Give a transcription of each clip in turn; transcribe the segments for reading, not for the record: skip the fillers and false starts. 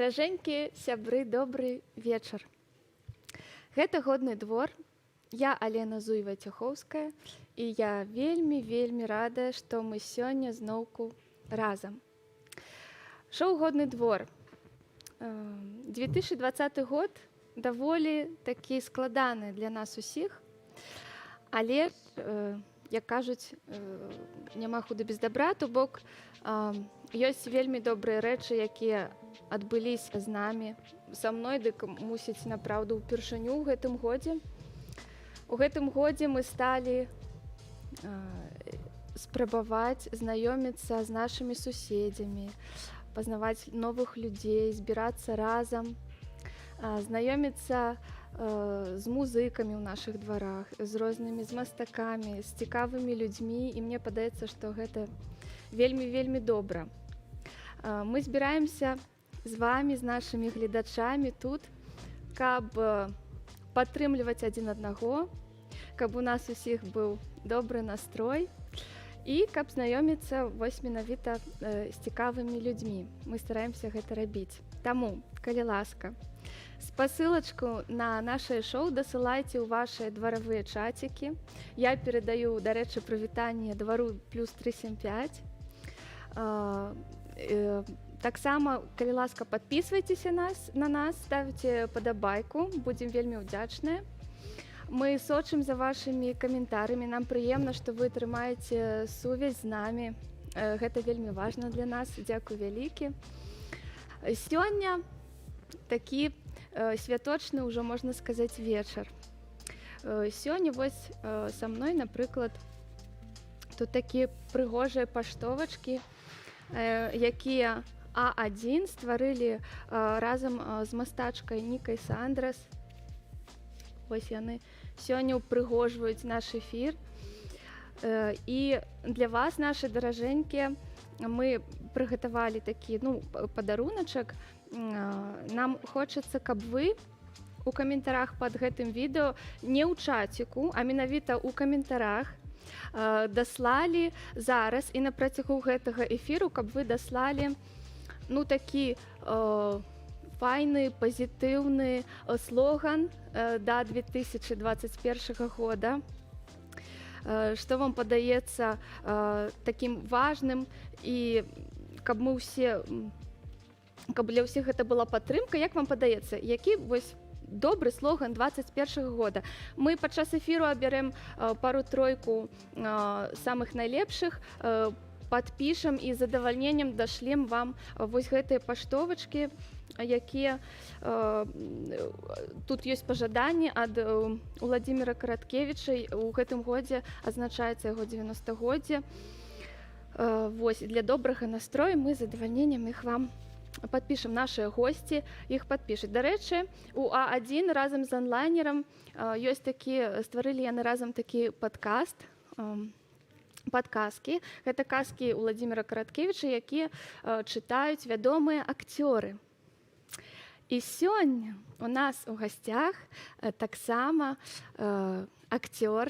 Даражэнькі сябры, добры вечар. Гэта годны двор. Я Алена Зуева-Цяхоўская і я вельмі радая, што мы сёння зноўку разам. Шоу годны двор. 2020 год даволі такі складаны для нас усіх, але, як кажуць, няма худа без дабра, то бок ёсць вельмі добрыя рэчы, якія адбыліся з намі. Са мной, дык мусіць, напраўду, упершыню ў гэтым годзе. У гэтым годзе мы сталі спрабаваць знаёміцца з нашымі суседзямі, пазнаваць новых людзей, збірацца разам, знаёміцца з музыкамі ў нашых дварах, з рознымі з мастакамі, з цікавымі людзьмі, і мне падаецца, што гэта вельмі добра. Мы збіраемся з вамі, з нашымі гледачамі тут, каб падтрымліваць адзін аднаго, каб у нас усіх быў добры настрой і каб знаёміцца вось менавіта з цікавымі людзьмі. Мы стараемся гэта рабіць. Таму, калі ласка, спасылачку на нашае шоу дасылайце ў вашыя дваравыя чацікі. Я перадаю, дарэчы, прывітанне двару плюс 375. Таксама, калі ласка, падпісвайцеся на нас, ставіце падабайку, будзем вельмі ўдзячныя. Мы сочым за вашымі каментарамі, нам прыемна, што вы трымаеце сувязь з намі. Гэта вельмі важна для нас, дзякуй вялікі. Сёння такі святочны, ўжо можна сказаць, вечар. Сёння вось са мной, напрыклад, тут такія прыгожыя паштовачкі, якія А1 стварылі разам з мастачкай Нікай Сандрас. Вось яны сёння ўпрыгожваюць наш эфір. І для вас, нашы даражэнькія, мы прыгатавалі такі падаруначак. Нам хочацца, каб вы у каментарах пад гэтым відэо, не ў чаціку, а менавіта ў каментарах, даслалі зараз і на працягу гэтага эфіру, каб вы даслалі такі файны, пазітыўны слоган да 2021 года. Што вам падаецца такім важным, і каб мы ўсе, каб для ўсіх гэта была падтрымка, як вам падаецца, які вось добры слоган 2021 года? Мы падчас эфіру абярэм пару-тройку самых найлепшых, падпішам і з задавальненнем дашлем вам вось гэтыя паштовачкі, якія тут ёсць пажаданні ад Уладзіміра Караткевіча. У гэтым годзе адзначаецца яго 90-годдзе. Вось, для добрага настрою мы з задавальненнем іх вам падпішам. Нашыя госці іх падпішуць. Дарэчы, у А1 разам з онлайнерам ёсць такі, стварылі яны разам такі падкаст, падказкі. Гэта казкі Уладзіміра Караткевіча, якія чытаюць вядомыя акцёры. І сёння у нас у гасцях таксама акцёр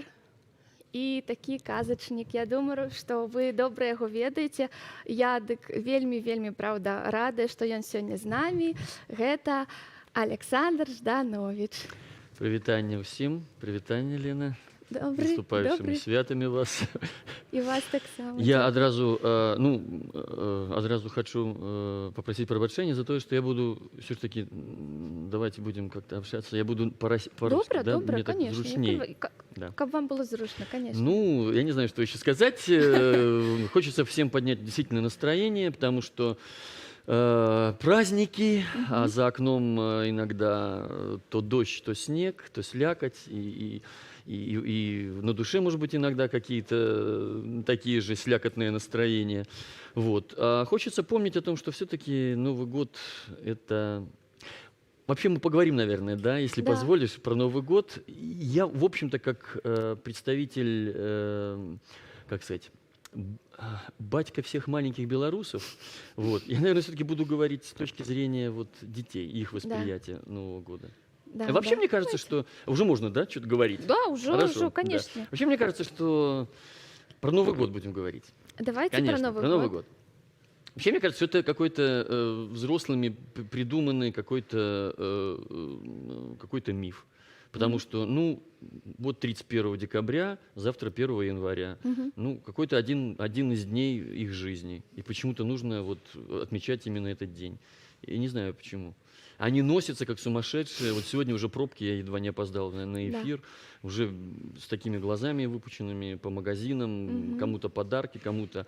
і такі казачнік. Я думаю, што вы добра яго ведаеце. Я дык вельмі, праўда, радая, што ён сёння з намі. Гэта Александр Жданович. Прывітанне ўсім. Прывітанне, Лена. Добрый, наступающими святами вас. И вас так само. Я одразу хочу попросить прощения за то, что я буду все-таки, давайте будем как-то общаться, я буду по-русски, да? Добро, Мне конечно. так зручней. Да. Как вам было зручно, конечно. Ну, я не знаю, что еще сказать. Хочется всем поднять действительно настроение, потому что праздники, а за окном иногда то дождь, то снег, то слякоть, и на душе, может быть, иногда какие-то такие же слякотные настроения. Вот. А хочется помнить о том, что все-таки Новый год – это… Вообще мы поговорим, наверное, да, если позволишь, про Новый год. Я, в общем-то, как представитель, как сказать, батька всех маленьких белорусов, вот, я, наверное, все-таки буду говорить с точки зрения вот детей, их восприятия Нового года. Да, вообще, мне кажется, что… Уже можно, да, что-то говорить? Да, уже, конечно. Да. Вообще, мне кажется, что про Новый год будем говорить. Давайте конечно, про Новый год. Вообще, мне кажется, это какой-то взрослыми придуманный какой-то миф. Потому что, ну, вот 31 декабря, завтра 1 января. Ну, какой-то один из дней их жизни. И почему-то нужно вот отмечать именно этот день. Я не знаю почему. Они носятся как сумасшедшие. Вот сегодня уже пробки, я едва не опоздал на эфир. Уже с такими глазами выпученными по магазинам. Кому-то подарки, кому-то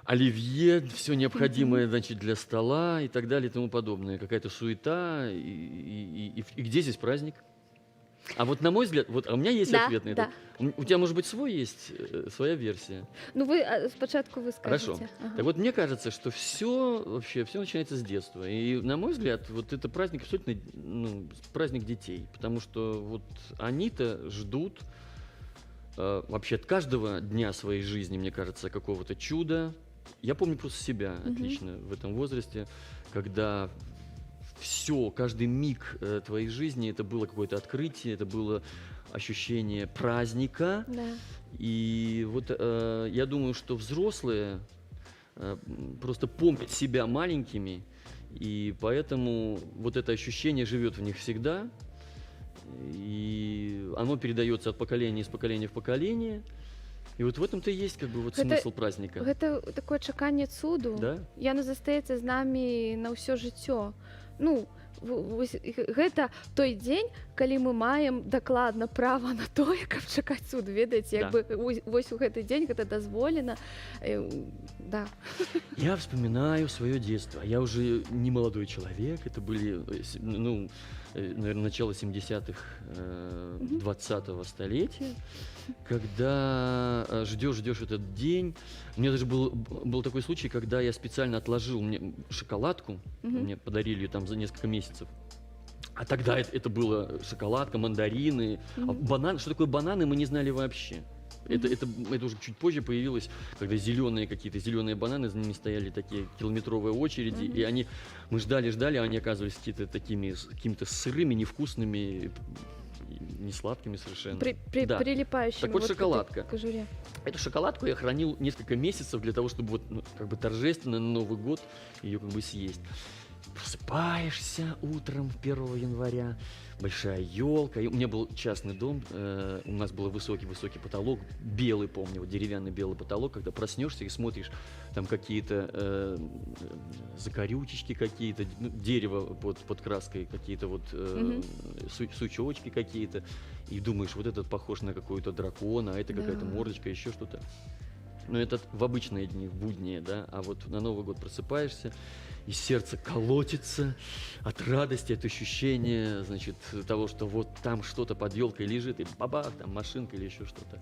оливье, все необходимое, значит, для стола и так далее и тому подобное. Какая-то суета. И где здесь праздник? А вот на мой взгляд, вот, у меня есть ответ на это. У тебя, может быть, своя версия? Ну, вы спочатку вы скажете. Хорошо. Так вот, мне кажется, что все начинается с детства. И, на мой взгляд, вот это праздник абсолютно, ну, праздник детей. Потому что вот они-то ждут вообще от каждого дня своей жизни, мне кажется, какого-то чуда. Я помню просто себя отлично в этом возрасте, когда все, каждый миг твоей жизни, это было какое-то открытие, это было ощущение праздника. Да. И вот я думаю, что взрослые просто помнят себя маленькими, и поэтому вот это ощущение живет в них всегда, и оно передается от поколения из поколения в поколение. І от в этом-то і є как бы, вот смысл праздника. Гэта такое чаканне цуду. Да? Яно застаецца з намі на ўсё жыццё. Ну, гэта той дзень, калі мы маем дакладна права на тое, каб чакаць цуд, ведаеце, як бы вось у гэты дзень гэта дазволена. Да. Я вспоминаю свое детство. Я уже не молодой человек, это были, ну, наверное, начало 70-х 20-го столетия, когда ждешь этот день. У меня даже был такой случай, когда я специально отложил мне шоколадку, мне подарили ее там за несколько месяцев. А тогда это было шоколадка, мандарины, бананы. Что такое бананы, мы не знали вообще. Это уже чуть позже появилось, когда зеленые бананы, за ними стояли такие километровые очереди, и мы ждали, а они оказывались какими-то сырыми, невкусными, не сладкими совершенно. Прилипающими. Так вот, шоколадка. К кожуре. Эту шоколадку я хранил несколько месяцев для того, чтобы вот, ну, как бы торжественно на Новый год ее как бы съесть. Просыпаешься утром 1 января, большая елка. У меня был частный дом, у нас был высокий потолок, белый, помню, вот деревянный белый потолок. Когда проснешься и смотришь, там какие-то закорючечки какие-то, ну, дерево под краской, какие-то вот сучочки какие-то. И думаешь, вот этот похож на какой-то дракона, а это какая-то мордочка, еще что-то. Но это в обычные дни, в будние, да, а вот на Новый год просыпаешься, и сердце колотится от радости, от ощущения, значит, того, что вот там что-то под елкой лежит, и бабах, там машинка или еще что-то.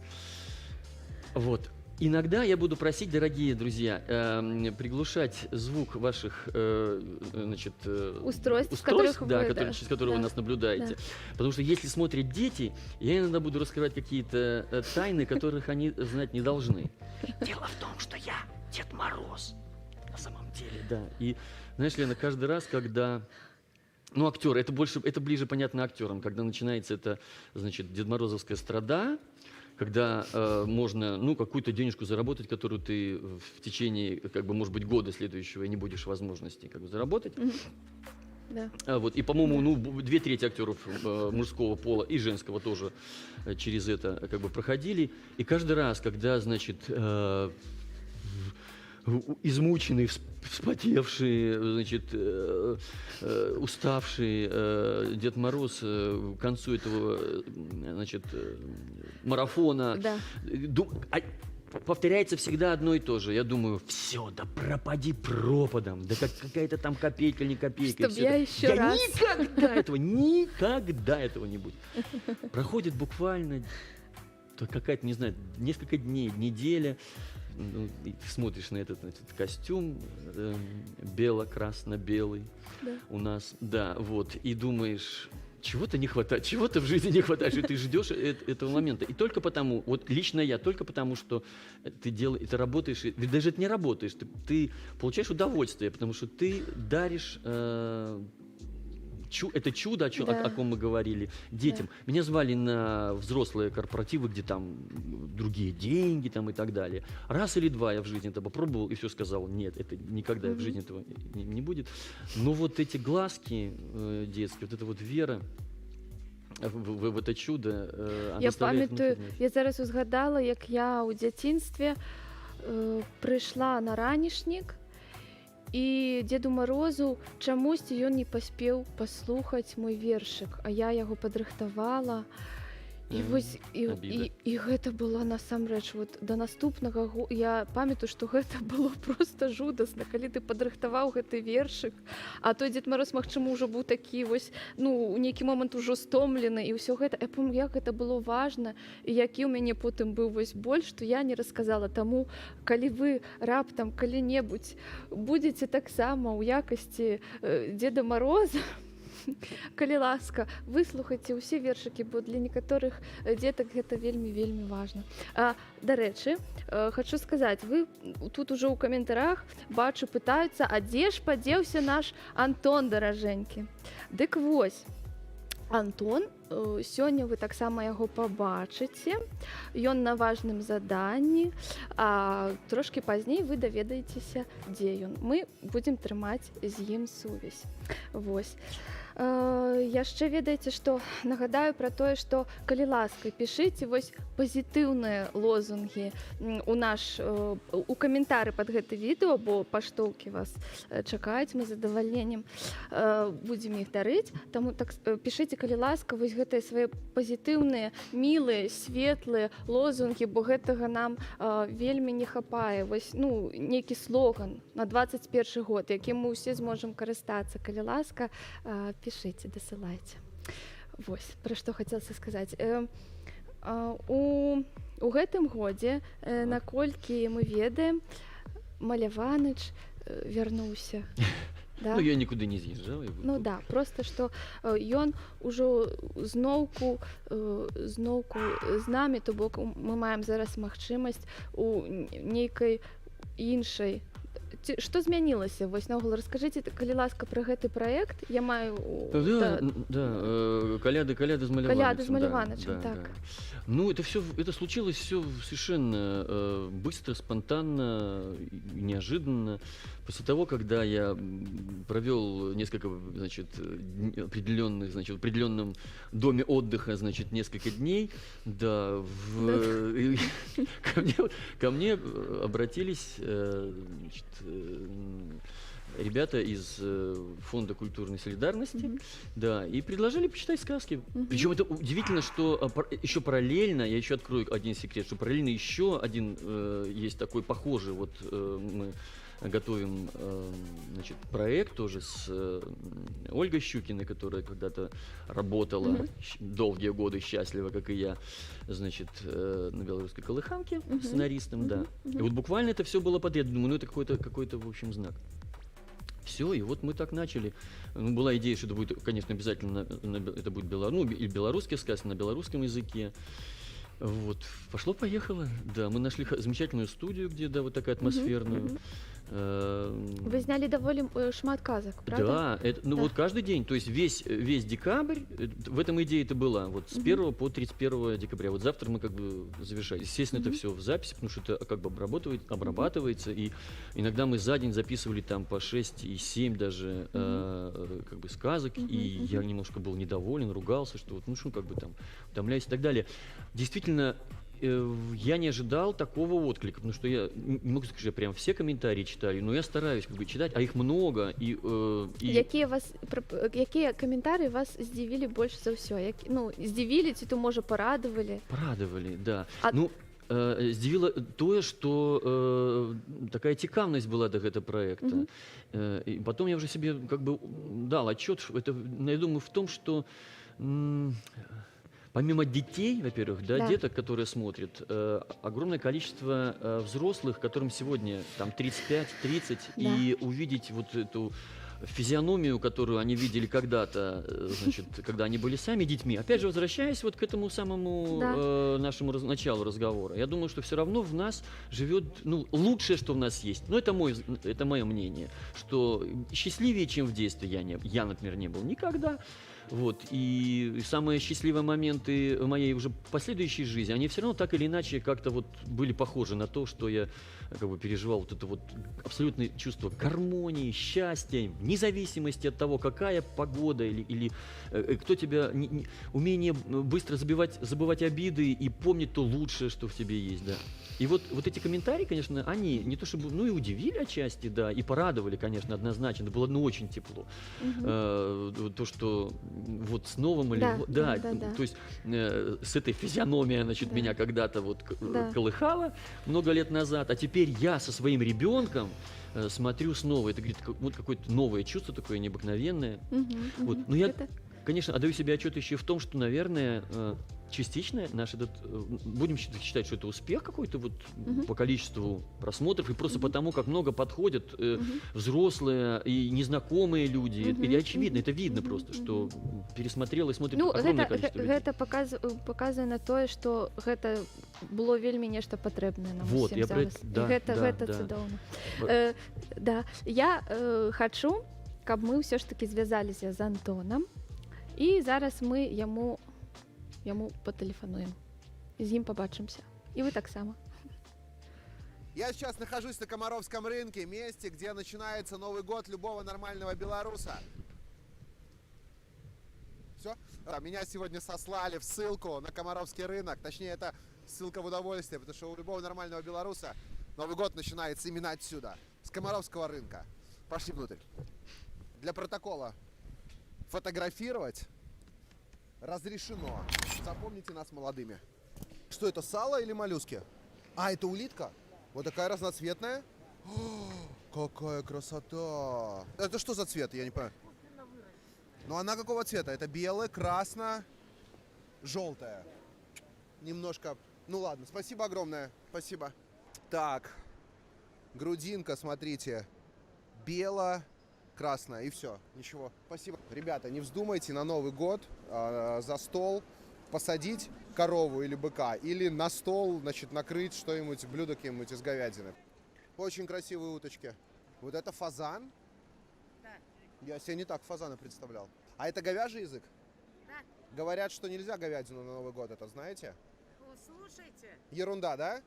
Вот. Иногда я буду просить, дорогие друзья, приглушать звук ваших значит, устройств, через которые вы нас наблюдаете. Да. Потому что если смотрят дети, я иногда буду раскрывать какие-то тайны, которых они знать не должны. Дело в том, что я Дед Мороз. На самом деле, да. И, знаешь, Лена, каждый раз, когда... Ну, актеры, это ближе, понятно, актерам. Когда начинается это, значит, Дед Морозовская страда, когда можно, ну, какую-то денежку заработать, которую ты в течение, как бы, может быть, года следующего не будешь возможности, как бы, заработать. Да. Вот, и, по-моему, ну, 2/3 актеров мужского пола и женского тоже через это, как бы, проходили. И каждый раз, когда, значит, измученный, вспотевший, значит, уставший Дед Мороз к концу этого, значит, марафона, повторяется всегда одно и то же. Я думаю, все, да пропади пропадом, да какая-то там копейка, не копейка. Чтоб я еще раз. Никогда этого не будет. Проходит буквально какая-то, не знаю, несколько дней, неделя. Ну, и ты смотришь на этот костюм бело-красно-белый у нас, да, вот, и думаешь, чего-то не хватает, чего-то в жизни не хватает, что ты ждешь этого момента. И только потому, вот лично я, только потому, что ты работаешь, ведь даже это не работаешь, ты получаешь удовольствие, потому что ты даришь это чудо, Да. о ком мы говорили, детям. Меня звали на взрослые корпоративы, где там другие деньги там и так далее. Раз или два я в жизни это попробовал и все сказал, нет, это никогда в жизни этого не будет. Но вот эти глазки детские, вот эта вот вера в это чудо, она Я оставляет пам'ятаю, внутренний. я зараз узгадала, як я у дзяцінстве прыйшла на ранішнік, і Деду Морозу чамусьці ён не паспеў паслухаць мой вершык, а я яго падрыхтавала. І вось Абіда. і гэта было насамрэч вот да наступнага я памятаю, што гэта было просто жудасна, калі ты падрыхтаваў гэты вершык, а той Дзед Мароз, магчыма, ўжо быў такі вось, ну, у нейкі момант ужо стомлены і ўсё гэта. Я памятаю, як гэта было важна, і які ў мяне потым быў вось боль, што я не расказала. Таму, калі вы раптам калі-небудзь будзеце таксама ў якасці Дзеда Мороза, калі ласка, выслухайце ўсе вершыкі, бо для некаторых дзетак гэта вельмі важна. Дарэчы, хачу сказаць, вы тут ужо ў каментарах бачу, пытаюцца, а дзе ж падзеўся наш Антон даражэнькі. Дык вось, Антон, сёння вы таксама яго пабачыце. Ён на важным заданні, а трошкі пазней вы даведаецеся, дзе ён. Мы будзем трымаць з ім сувязь. Вось. Яшчэ ведаеце, што нагадаю пра тое, што калі ласка, пішыце вось пазітыўныя лозунгі у каментары пад гэта відэо, бо паштоўкі вас чакаюць, мы з задавальненнем будзем іх дарыць. Таму так пішыце, калі ласка, вось гэтыя свае пазітыўныя, мілыя, светлыя лозунгі, бо гэтага нам вельмі не хапае. Вось, ну, нейкі слоган на 21 год, якім мы ўсе зможам карыстацца. Калі ласка, пішыце, дасылайце. Вось, пра што хацелася сказаць. У гэтым годзе, наколькі мы ведаем, Маляваныч вярнуўся. Да? Ну, я нікуды не з'язджаў. Ну да, просто што ён ужо зноўку з намі, то бок мы маем зараз магчымасць у нейкай іншай. Што змянілася? Вось, наогул, раскажыце, калі ласка, пра гэты праект. Я маю... Коляды з Маляванычем. Коляды з Маляванычем, так. Да. Ну, это случилось все совершенно быстро, спонтанно, неожиданно. После того, когда я провел несколько, значит, определенных, значит, в определенном доме отдыха, значит, несколько дней, да, ко мне обратились, значит, ребята из Фонда культурной солидарности, да, и предложили почитать сказки. Причем это удивительно, что еще параллельно, я еще открою один секрет, что параллельно еще один есть такой похожий, вот мы готовим, значит, проект тоже с Ольгой Щукиной, которая когда-то работала долгие годы счастливо, как и я, значит, на белорусской колыханке, сценаристом, да. И вот буквально это все было подряд. Думаю, ну это какой-то, в общем, знак. Все, и вот мы так начали. Ну, была идея, что это будет, конечно, обязательно это будет белорусские сказки на белорусском языке. Вот, пошло-поехало. Да, мы нашли замечательную студию, где, да, вот такая атмосферную. Вы сняли довольно шмат казок, правда? Да, да. Вот каждый день, то есть весь декабрь, в этом идея это была, вот с 1 по 31 декабря. Вот завтра мы как бы завершаем. Естественно, это все в записи, потому что это как бы обрабатывается, и иногда мы за день записывали там по 6 и 7 даже как бы сказок, и я немножко был недоволен, ругался, что вот, ну что, как бы там, утомляюсь и так далее. Действительно, я не ожидал такого отклика, потому что я не могу сказать, что я прям все комментарии читаю, но я стараюсь как бы читать, а их много. Какие комментарии вас здивили больше за все? Ну, здивили, ці то, може, порадовали? Порадовали, да. Здивило то, что такая цікавность была до этого проекта. И потом я уже себе как бы дал отчет, это, я думаю, в том, что помимо детей, во-первых, да, деток, которые смотрят, огромное количество взрослых, которым сегодня там 35-30, и увидеть вот эту физиономию, которую они видели когда-то, значит, когда они были сами детьми. Опять же, возвращаясь вот к этому самому нашему началу разговора, я думаю, что все равно в нас живет, ну, лучшее, что в нас есть. Но это мое мнение, что счастливее, чем в детстве я, например, не был никогда. Вот. И самые счастливые моменты в моей уже последующей жизни, они все равно так или иначе как-то вот были похожи на то, что я как бы переживал вот это вот абсолютное чувство гармонии, счастья, вне зависимости от того, какая погода или кто тебя, умение быстро забывать обиды и помнить то лучшее, что в тебе есть, да. И вот эти комментарии, конечно, они не то чтобы, ну и удивили отчасти, да, и порадовали, конечно, однозначно. Это было, ну, очень тепло. То, что вот с новым или... Да. То есть с этой физиономией, значит, меня когда-то вот колыхало много лет назад, а теперь я со своим ребенком смотрю снова. Это, говорит, вот какое-то новое чувство такое необыкновенное. Вот. Но я, конечно, отдаю себе отчет еще и в том, что, наверное, частично наш этот, будем считать, что это успех какой-то вот по количеству просмотров и просто потому, как много подходят взрослые и незнакомые люди. И очевидно, это видно просто, что пересмотрел и смотрит огромное количество людей. Гэта паказвае на тое, што гэта было вельмі нешта патрэбнае нам Вот, усім зараз. Гэта цудоўна. Да, я хачу, каб мы ўсё ж таки звязаліся з Антонам, і зараз мы яму патэлефануем. З ім побачимся. И вы так само. Я сейчас нахожусь на Комаровском рынке, месте, где начинается Новый год любого нормального белоруса. Все? Меня сегодня сослали в ссылку на Комаровский рынок. Точнее, это ссылка в удовольствие, потому что у любого нормального белоруса Новый год начинается именно отсюда, с Комаровского рынка. Пошли внутрь. Для протокола. Фотографировать разрешено. Запомните нас молодыми. Что это, сало или моллюски? А, это улитка? Вот такая разноцветная. О, какая красота! Это что за цвет? Я не понимаю. Ну она какого цвета? Это белая, красная, желтая. Немножко... Ну ладно, спасибо огромное. Спасибо. Так. Грудинка, смотрите. Бело-красная. И все. Ничего. Спасибо. Ребята, не вздумайте на Новый год за стол посадить корову или быка. Или на стол, значит, накрыть что-нибудь, блюдо какое-нибудь из говядины. Очень красивые уточки. Вот это фазан? Да. Я себе не так фазана представлял. А это говяжий язык? Да. Говорят, что нельзя говядину на Новый год, это знаете? Слушайте, Ерунда, да?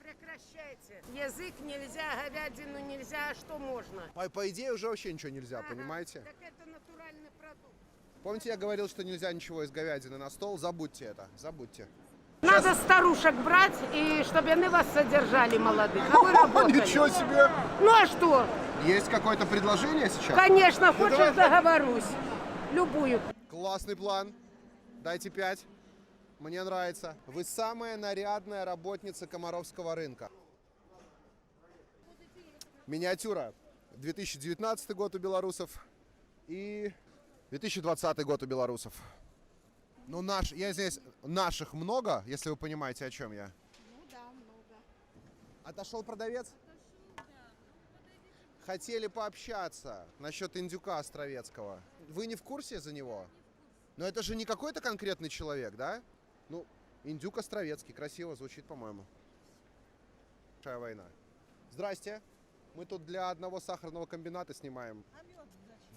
прекращайте. Язык нельзя, говядину нельзя, а что можно? По идее уже вообще ничего нельзя, Ага, понимаете? Так это натуральный продукт. Помните, я говорил, что нельзя ничего из говядины на стол? Забудьте это, забудьте. Надо старушек брать, и чтобы они вас содержали, молодых. А вы работали. Ничего себе! Ну а что? Есть какое-то предложение сейчас? Конечно, хочешь, договорюсь. Любую. Классный план. Дайте 5. Мне нравится. Вы самая нарядная работница Комаровского рынка. Миниатюра. 2019 год у белорусов и 2020 год у белорусов. Ну, я здесь наших много, если вы понимаете, о чем я. Ну да, много. Отошел продавец? Хотели пообщаться насчет индюка островецкого. Вы не в курсе за него? Но это же не какой-то конкретный человек, да? Ну, индюк островецкий. Красиво звучит, по-моему. Большая война. Здрасте. Мы тут для одного сахарного комбината снимаем.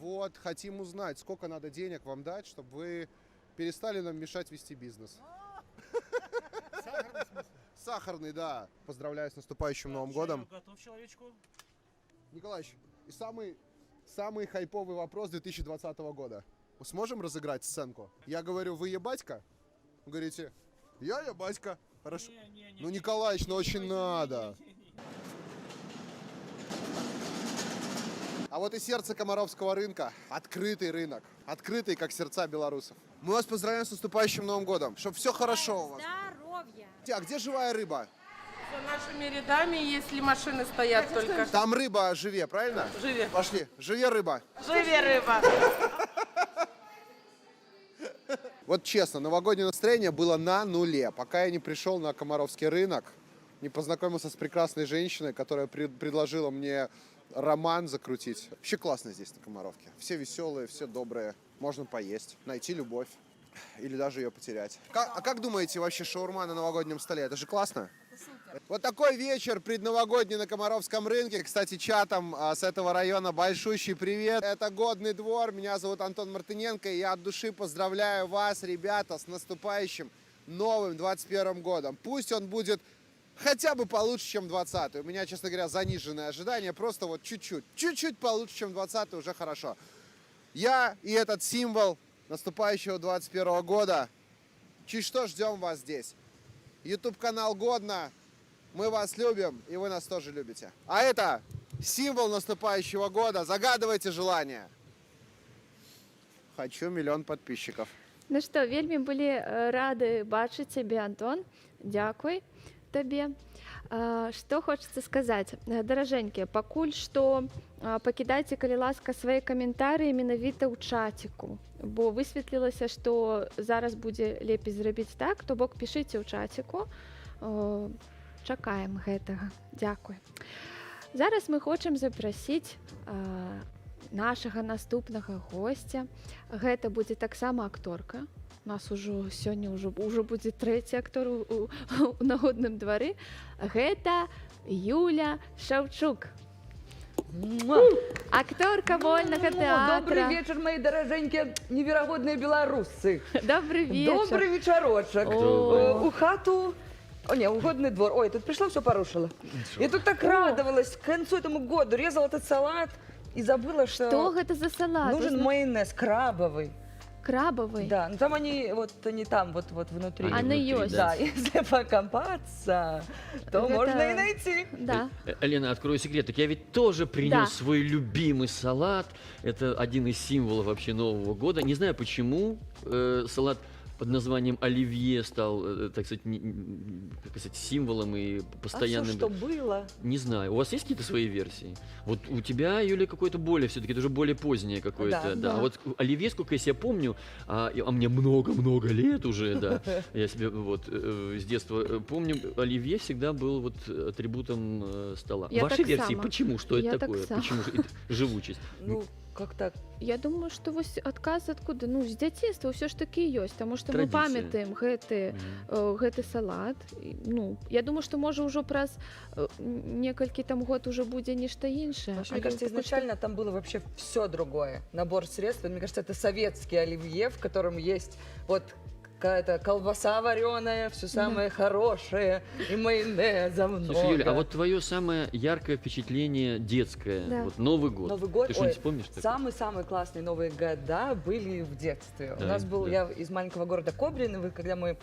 Вот, хотим узнать, сколько надо денег вам дать, чтобы вы перестали нам мешать вести бизнес. Сахарный смысл? Сахарный, да. Поздравляю с наступающим Новым годом. Готов человечку. Николаевич, и самый хайповый вопрос 2020 года. Мы сможем разыграть сценку? Я говорю, вы ебатька? Вы говорите, я ебатька. Хорошо. Ну, Николаевич, ну очень надо. А вот и сердце Комаровского рынка. Открытый рынок. Открытый, как сердца белорусов. Мы вас поздравляем с наступающим Новым годом. Чтобы все хорошо у вас. Здоровья! А где живая рыба? За нашими рядами, если машины стоят только. Там рыба живе, правильно? Живе. Пошли. Живе рыба. Живи, рыба. Вот честно, новогоднее настроение было на нуле, пока я не пришел на Комаровский рынок, не познакомился с прекрасной женщиной, которая предложила мне роман закрутить. Вообще классно здесь, на Комаровке. Все веселые, все добрые. Можно поесть, найти любовь или даже ее потерять. А как думаете, вообще шаурма на новогоднем столе? Это же классно. Вот такой вечер предновогодний на Комаровском рынке. Кстати, чатом с этого района большущий привет. Это Годный двор. Меня зовут Антон Мартыненко. И я от души поздравляю вас, ребята, с наступающим новым 21 годом. Пусть он будет хотя бы получше, чем 20-й. У меня, честно говоря, заниженные ожидания. Просто вот чуть-чуть получше, чем 20-й, уже хорошо. Я и этот символ наступающего 21 года. Чуть что, ждем вас здесь. YouTube-канал Годно. Мы вас любим, и вы нас тоже любите. А это символ наступающего года. Загадывайте желание. Хочу 1 миллион подписчиков. Ну што, вельмі былі рады бачыць цябе, Антон. Дзякуй табе. Што хочацца сказаць, даражэнькія, пакуль што пакідайце, калі ласка, свае каментарыі менавіта ў чаціку, бо высветлілася, што зараз будзе лепей зрабіць так, то бок пішыце ў чаціку. Чакаем гэтага. Дзякуй. Зараз мы хочам запрасіць нашага наступнага госця. Гэта будзе таксама акторка. У нас ужо сёння ўжо будзе трэці актор у нагодным двары. Гэта Юля Шаўчук. Акторка вольнага тэатра. Добрый вечер, мои дороженькие невероятные белорусы. Добрый вечер. Добрый вечерочек. У хату... О, не, угодный двор. Ой, тут пришла, все порушила. Я тут так радовалась к концу этому году. Резала этот салат и забыла, что... Что это за салат? Нужен майонез крабовый. Крабовый? Да, но там они там, вот внутри. Она есть. Да, если покопаться, то Это- можно и найти. Да. Лена, открою секрет. Так я ведь тоже принес Да. свой любимый салат. Это один из символов вообще Нового года. Не знаю, почему салат под названием оливье стал, так сказать, как сказать, символом и постоянным. А все, что было? Не знаю. У вас есть какие-то свои версии? Вот у тебя, Юля, какое-то более, все-таки это уже более позднее какое-то. Да. А вот оливье, сколько я себя помню, а мне много-много лет уже, да. Я себе вот с детства помню, оливье всегда был вот атрибутом стола. Я Ваши так версии, само. почему? Что Я это так такое? само. Почему живучесть? Ну, как так? Я думаю, што вось адказ адкуда, ну, з дзяцінства ўсё ж такі ёсць, таму што мы Традыцыя. памятаем гэты салат. Ну, я думаю, што можа ўжо праз некалькі там год уже будзе нешта іншае. Мне кажется, изначально там было вообще все другое. Набор средств. Мне кажется, это советский оливье, в котором есть вот какая-то колбаса вареная, все самое хорошее, и майонеза много. Слушай, Юля, а вот твое самое яркое впечатление детское, Да. вот Новый год. Новый год, Ты что-нибудь ой, вспомнишь? такое? Самые-самые классные Новые года были в детстве. Да, У нас был, да. я из маленького города Кобрин, когда мы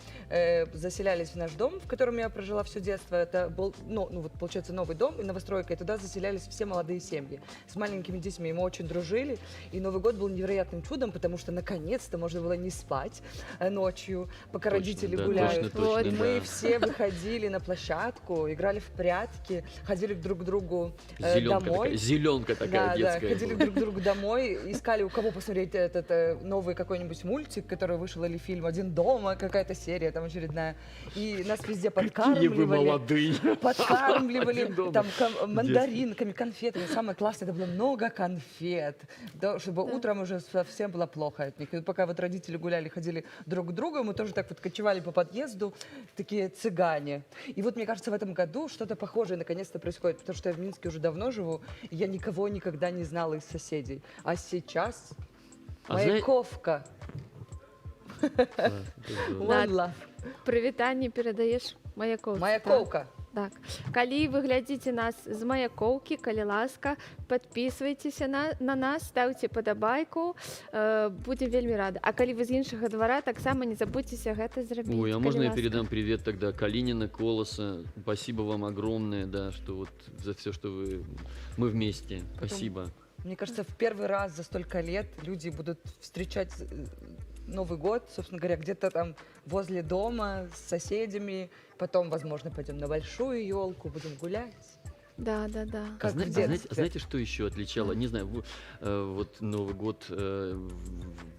заселялись в наш дом, в котором я прожила все детство, это был, ну вот получается новый дом и новостройка, и туда заселялись все молодые семьи с маленькими детьми, и мы очень дружили, и Новый год был невероятным чудом, потому что наконец-то можно было не спать ночью, пока Точно, родители да, гуляют. точно, Вот. Мы да. все выходили на площадку, играли в прятки, ходили друг к другу Зеленка домой. такая, зеленка такая Да, детская. ходили была. друг к другу домой, искали, у кого посмотреть этот новый какой-нибудь мультик, который вышел, или фильм «Один дома», какая-то серия там очередная. И нас везде Какие вы подкармливали. молодые. Подкармливали Один дома. там мандаринками, конфетами. Самое классное, это было много конфет, да, чтобы утром уже совсем было плохо от них. И пока вот родители гуляли, ходили друг к другу, мы тоже так вот кочевали по подъезду, такие цыгане. И вот мне кажется, в этом году что-то похожее наконец-то происходит, потому что я в Минске уже давно живу, и я никого никогда не знала из соседей. А сейчас Маяковка. Да, это здорово. One love. Прывітанне перадаеш Маяковскі. Маяковка. Так. Калі вы глядзіце нас з Маякоўкі, калі ласка, падпісвайцеся на нас, ставьте падабайку, будем вельмі рады. А калі вы з іншага двара, таксама не забудьцеся гэта зрабіць. Ой, а калі можно я ласка. передам привет тогда Калинина, Колоса? Спасибо вам огромное, да, что вот за все, что мы вместе. Спасибо. Мне кажется, в первый раз за столько лет люди будут встречать Новый год, собственно говоря, где-то там возле дома с соседями. Потом, возможно, пойдем на большую елку, будем гулять. Да. Как в знаете, детстве. знаете, что еще отличало? Не знаю, вот Новый год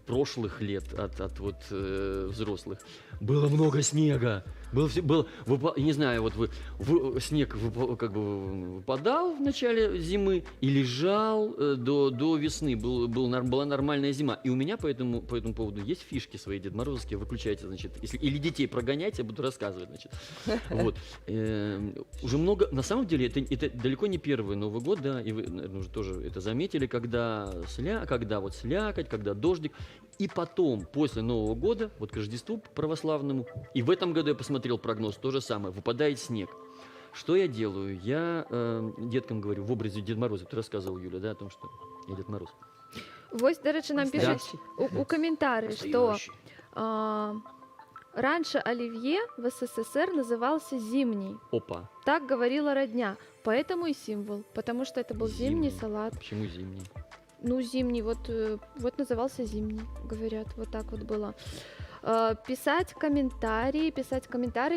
прошлых лет от взрослых. Было много снега. не знаю, вот снег как бы выпадал в начале зимы и лежал до весны. Была нормальная зима. И у меня по этому поводу есть фишки свои Дед Морозовские. Выключайте, значит, или детей прогоняйте, я буду рассказывать, значит. Вот. Уже много, на самом деле, это далеко не первый Новый год, да, и вы, наверное, уже тоже это заметили, когда вот слякоть, когда дождик. И потом, после Нового года, вот к Рождеству православному, и в этом году я посмотрел прогноз, то же самое, выпадает снег. Что я делаю? Я деткам говорю, в образе Деда Мороза, ты рассказывал, Юля, да, о том, что я Дед Мороз. Вось, до речі, нам пишуть у комментарии, что Настоящий. раньше оливье в СССР назывался зимний. Опа. Так говорила родня. Поэтому и символ. Потому что это был зимний Зимний. салат. Почему зимний? Ну, зимний, вот назывался зимний, говорят, вот так вот было. Писать комментарии,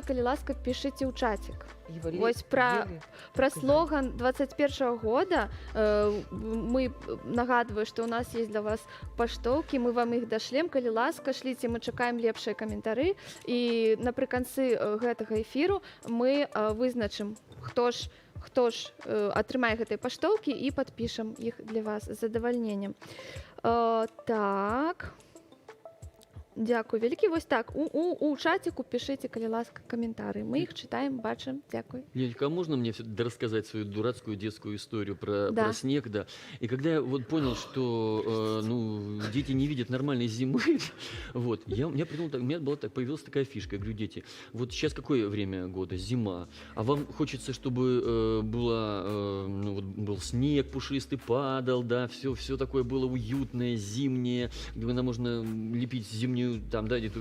калі ласка, пишите у чатик. Вось про слоган 21 года мы нагадываю, что у нас есть для вас паштоўкі, мы вам их дашлем, калі ласка, шліце, мы чакаем лепшыя каментары, і напрыканцы гэтага эфіру мы вызначым, хто ж атрымае гэтыя паштоўкі і падпішам іх для вас з задавальненнем. Так. Дякую вялікі. Вось так, у чатику пишите, калі ласка, комментарии. Мы их читаем, бачим. Дякую. Ленечка, а можно мне рассказать свою дурацкую детскую историю про снег, да? И когда я вот понял, что дети не видят нормальной зимы, вот, у меня появилась такая фишка. Я говорю, дети, вот сейчас какое время года? Зима. А вам хочется, чтобы был снег пушистый, падал, да, все такое было уютное, зимнее, где можно лепить зимнюю там, да, эту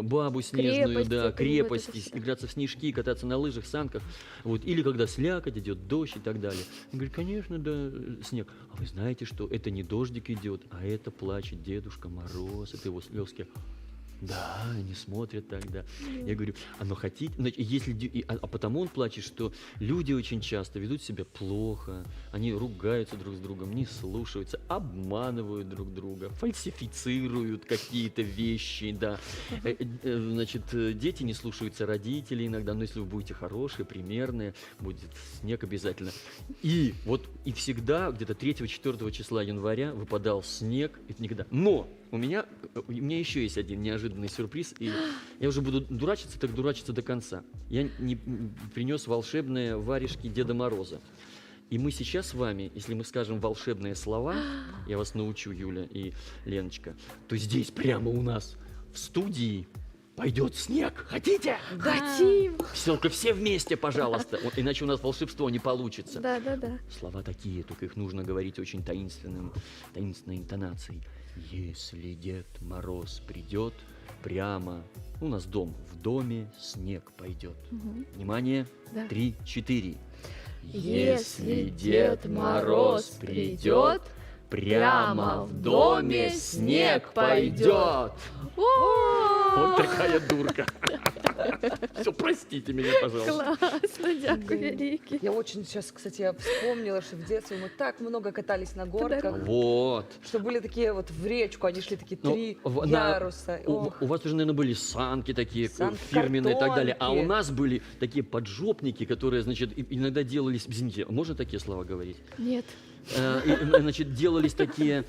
бабу снежную, крепости, играться в снежки, кататься на лыжах, санках, вот, или когда слякоть идет, дождь и так далее. Он говорит, конечно, да, снег. А вы знаете, что это не дождик идет, а это плачет Дедушка Мороз, это его слезки. Да, они смотрят тогда. Я говорю, хотите, потому он плачет, что люди очень часто ведут себя плохо, они ругаются друг с другом, не слушаются, обманывают друг друга, фальсифицируют какие-то вещи, да. Значит, дети не слушаются родителей иногда, но если вы будете хорошие, примерные, будет снег обязательно. И всегда где-то 3-4 числа января выпадал снег, это никогда. Но у меня еще есть один неожиданный сюрприз, и я уже буду дурачиться, так дурачиться до конца. Я принес волшебные варежки Деда Мороза. И мы сейчас с вами, если мы скажем волшебные слова, я вас научу, Юля и Леночка, то здесь прямо у нас в студии пойдет снег. Хотите? Хотим! Только все вместе, пожалуйста. Иначе у нас волшебство не получится. Да. Слова такие, только их нужно говорить очень таинственной интонацией. Если Дед Мороз придет, прямо у нас дом, в доме снег пойдет. Внимание, Да. 3, 4. Если Дед Мороз придет, прямо в доме снег пойдет. Вот такая дурка. Все, простите меня, пожалуйста. Классно, дякую вялікі. Я очень сейчас, кстати, я вспомнила, что в детстве мы так много катались на горках, Вот. что были такие вот в речку, они шли такие Ну, 3 на- яруса. У вас уже, наверное, были санки такие, Санки, фирменные и так далее. А у картонки. нас были такие поджопники, которые, значит, иногда делались... Извините, можно такие слова говорить? Нет. Значит, делались такие...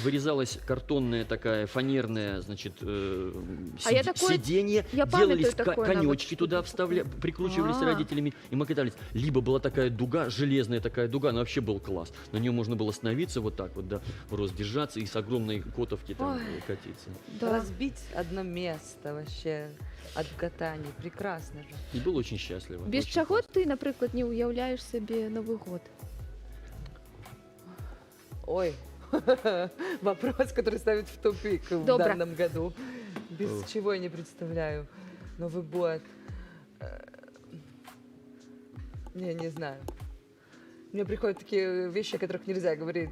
Вырезалась картонная такая, фанерная, значит, я такое- сиденье. я памятаю Делались такое, конечки навод, туда что-то вставляли, прикручивались А. родителями, и мы катались. Либо была такая дуга, железная такая дуга, она вообще был класс. На нее можно было остановиться вот так вот, да, в рост держаться и с огромной котовки там Ой. катиться. Да. Разбить одно место вообще от катаний. Прекрасно же. И был очень счастлив. Без очень чаго классно. ты, наприклад, не уяўляеш сабе Новый год? Ой, вопрос, который ставит в тупик в Добро. данном году. Без Ох. чего я не представляю Новый год. Не знаю. Мне приходят такие вещи, о которых нельзя говорить.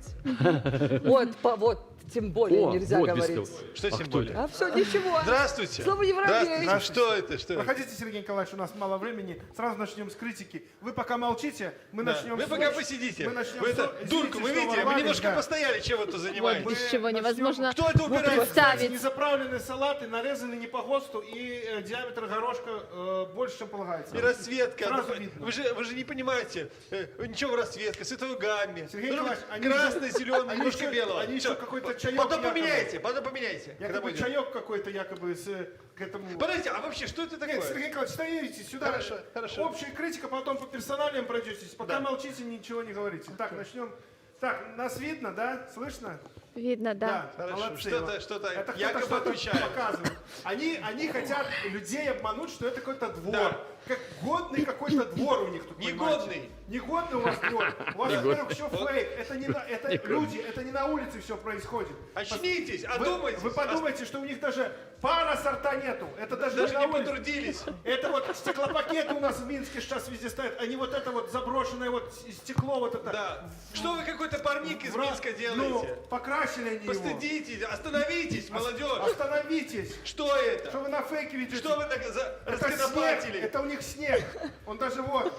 Вот, тем более нельзя вот без говорить. кого. Что А тем кто более? А все, ничего. Здравствуйте. Слово европейский. А что это? Что это? Проходите, Сергей Николаевич, у нас мало времени. Сразу начнем с критики. Вы пока молчите, мы Да. начнем Вы с пока Сочи. посидите. Мы начнем Вы с это, Сочи. дурку, вы Извините, видите, что мы ворвались, немножко да. постояли, чем вы тут Вот занимаетесь. без чего начнем. невозможно Кто это убирает? представить. Незаправленные салаты, нарезаны не по ГОСТу, и диаметр горошка больше, чем полагается. И расцветка. Сразу видно. Вы же не понимаете. Ничего расцветка, цветовой гамме. Сергей Должно быть Николаевич, они красный, еще- зеленый, они немножко еще- белого. они еще Всё. какой-то чаек Потом якобы. поменяйте, потом поменяйте. когда Якобы мы- чаек какой-то, якобы, к этому... Подождите, а вообще что это такое? Нет, Сергей Николаевич, стоите сюда. Хорошо, хорошо. Общая критика, потом по персоналиям пройдетесь. Пока Да. молчите, ничего не говорите. Так, начнем. Так, нас видно, да? Слышно? Видно, да. Хорошо, молодцы. что-то Это кто-то якобы что-то отвечает. показывает. Они хотят людей обмануть, что это какой-то двор. Да. Как годный какой-то двор у них тут. Негодный. понимаете? Негодный у вас двор. У вас, во-первых, все фейк. Это не люди, это не на улице все происходит. Очнитесь, Вы одумайтесь. подумайте, что у них даже пара сорта нету. Это даже, Даже на не улице. потрудились. Это вот стеклопакеты у нас в Минске сейчас везде стоят. Они вот это вот заброшенное вот стекло вот это. Да. Что вы какой-то парник из Вра- Минска Ну, делаете? покрасили они его. Постыдитесь, остановитесь, молодежь. Остановитесь. Что это? Что вы на фейке ведете? Что вы так Это снег. расконопатили? Это у них снег. Он даже вот.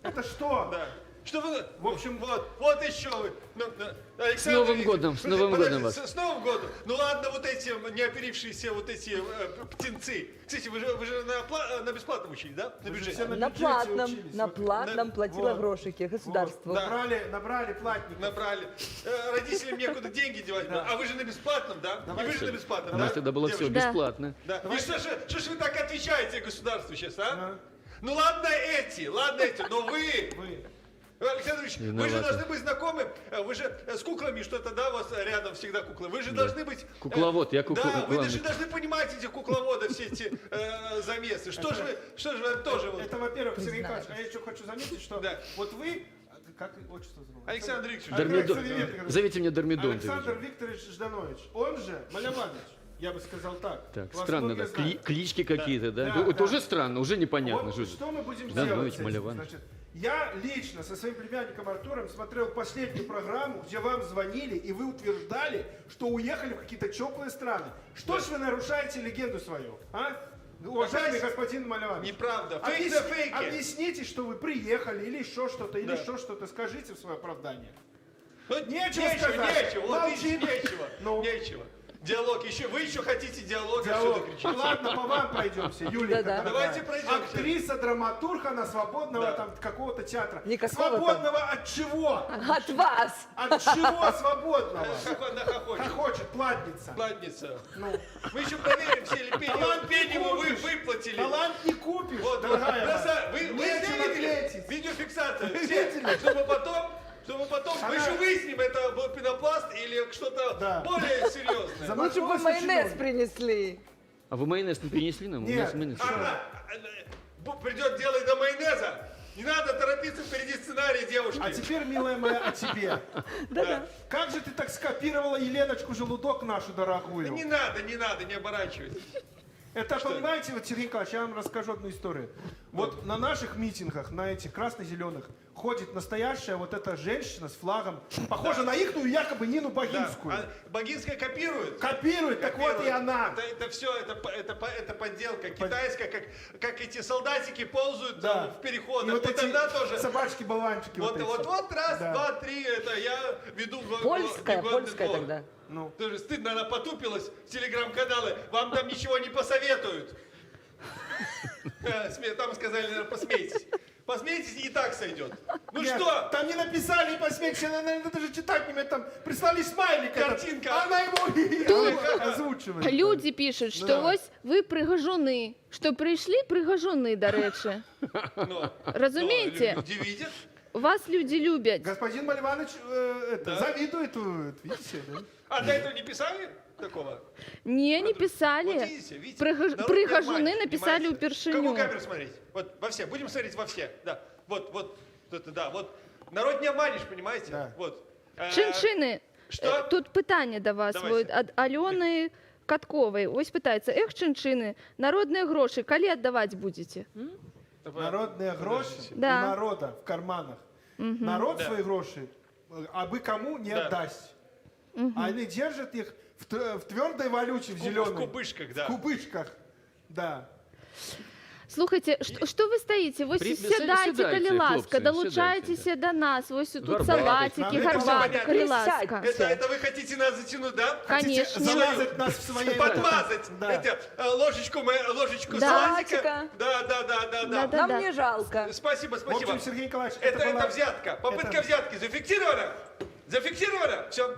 Это что? Да. Что вы... В общем, вот еще вы. Александр С Новым Викторович, годом, с подожди, Новым годом подожди, вас. С Новым годом. Ну ладно, вот эти неоперившиеся вот эти птенцы. Кстати, вы же на бесплатном учились, да? На все бюджете. на На бюджете платном, учились. на Вот. платном платила Вот. грошики государству. Да. Набрали платников. Набрали. Родителям некуда деньги девать. Да. А вы же на бесплатном, да? И вы же на бесплатном, У да? нас тогда было все девушки? Да. бесплатно. Да. И что ж вы так отвечаете государству сейчас, а? Да. Ну ладно эти, но вы... Вы. Александр Ильич, вы же Виноваты. должны быть знакомы, вы же с куклами что-то, да, у вас рядом всегда куклы. Вы же Да. должны быть... Кукловод, я Да, вы кукловод. же должны понимать этих кукловодов, все эти замесы. Что же вы тоже... вот- Это, во-первых, Сергей Николаевич, а я еще хочу заметить, что Да. вот вы... Как отчество зовут? Александр Викторович, Дармидон. Александр Викторович. Зовите меня Дармидон. Александр Викторович Жданович, он же Маляванович, я бы сказал так. Так, Вас странно, многие да. знают. Клички какие-то, да? Да, Вот да. уже странно, уже непонятно. Вот что мы будем Жданович, делать с этим? Маляванович. Значит, я лично со своим племянником Артуром смотрел последнюю программу, где вам звонили, и вы утверждали, что уехали в какие-то теплые страны. Что ж вы нарушаете легенду свою, а? Уважаемый господин Маляванович. неправда. Фейк на фейке. Объясните, что вы приехали, или еще что-то, или Да. еще что-то. Скажите в свое оправдание. Ну, Нечего сказать. Нечего, вот Молчим. видите, нечего. Ну. Нечего. Диалог еще, вы еще хотите диалог, Диалог. что кричите. Ладно, по вам пройдемся. Юлия, Да-да. Давайте пройдемся. Актриса, драматург, она свободного Да. там какого-то театра. Ника Слова-то. Свободного от чего? От вас! От чего свободного? Она хохочет. Хохочет, платница. Платница. Ну, Мы еще проверим все ли Талант не пенни вы купишь. выплатили. талант не купишь, Вот, дорогая моя. просто вы Нечем видели ответить. видеофиксацию, Вы все, видели? чтобы потом мы Она- еще выясним, это был пенопласт или что-то Да. более серьезное. Лучше бы Замахнулась майонез очень принесли. А вы майонез не принесли нам? У нас Нет. майонез. Придет дело и до майонеза. Не надо торопиться впереди сценария, девушки. А теперь, милая моя, о тебе. Да. Как же ты так скопировала Еленочку Желудок нашу дорогую? Не надо, не оборачивайтесь. Это, понимаете, вот, Сергей Николаевич, я вам расскажу одну историю. Вот на наших митингах, на этих красно-зеленых, ходит настоящая вот эта женщина с флагом, похожа на ихную якобы Нину Да. Богинскую. А Богинская копирует. Копирует, так вот и она. Это все, это подделка китайская, как эти солдатики ползают Да. там в переходах. И вот эти тогда тоже. собачки-болванчики. Вот, эти. раз, Да. два, три, это я веду Польская негодный двор. тогда. Ну. Тоже стыдно, она потупилась в телеграм-каналы. Вам там ничего не посоветуют. Там сказали, наверное, посмейтесь. Посмейтесь, и так сойдет. Ну Нет, что? Там не написали, и посмейтесь, она, наверное, даже читать не умеет, там прислали смайлик. этот. Картинка. Она его озвучивает. Люди пишуть, що Да. ось ви пригожуни, що прийшли пригожуни, до речі. Ну, Розумієте? люди видят. Вас люди люблять. Господин Малеванович завидует, видите, да? А до этого не писали такого? Ні, не Вот писали. видите, Пригож- народ Пригожуни не обманешь, написали понимаете? упершиню. Какую камеру смотреть? Вот во все. Будем смотреть во все. Да. Вот. Это, да. Вот. Народ не обманешь, понимаете? Да. Вот. Чинчини, Що? тут питання до вас Давайте. від Альони Каткової. Ось питається, чинчини, народні гроші, коли віддавати будете? Народные гроши Да. у народа в карманах Народ Да. свои гроши абы кому не Да. отдаст. А они держат их в твердой валюте, в В зеленой. кубышках, да. В кубышках, да. Слухайте, що ви стоїте? Ви сідайте, коли ласка, хлопці, долучайтеся сідайте. до нас. Ось тут Гарбатик. салатики, Нам гарбатка, понятно. коли ласка. Это вы хотите нас затянуть, да? Конечно. Замазать нас в своей... Подмазать. Да. Эти, ложечку Да. салатика. Да. Да. Нам не жалко. Спасибо. В общем, Сергей Николаевич, Это была- взятка. Попытка это- взятки зафиксирована? Зафиксировано? Все.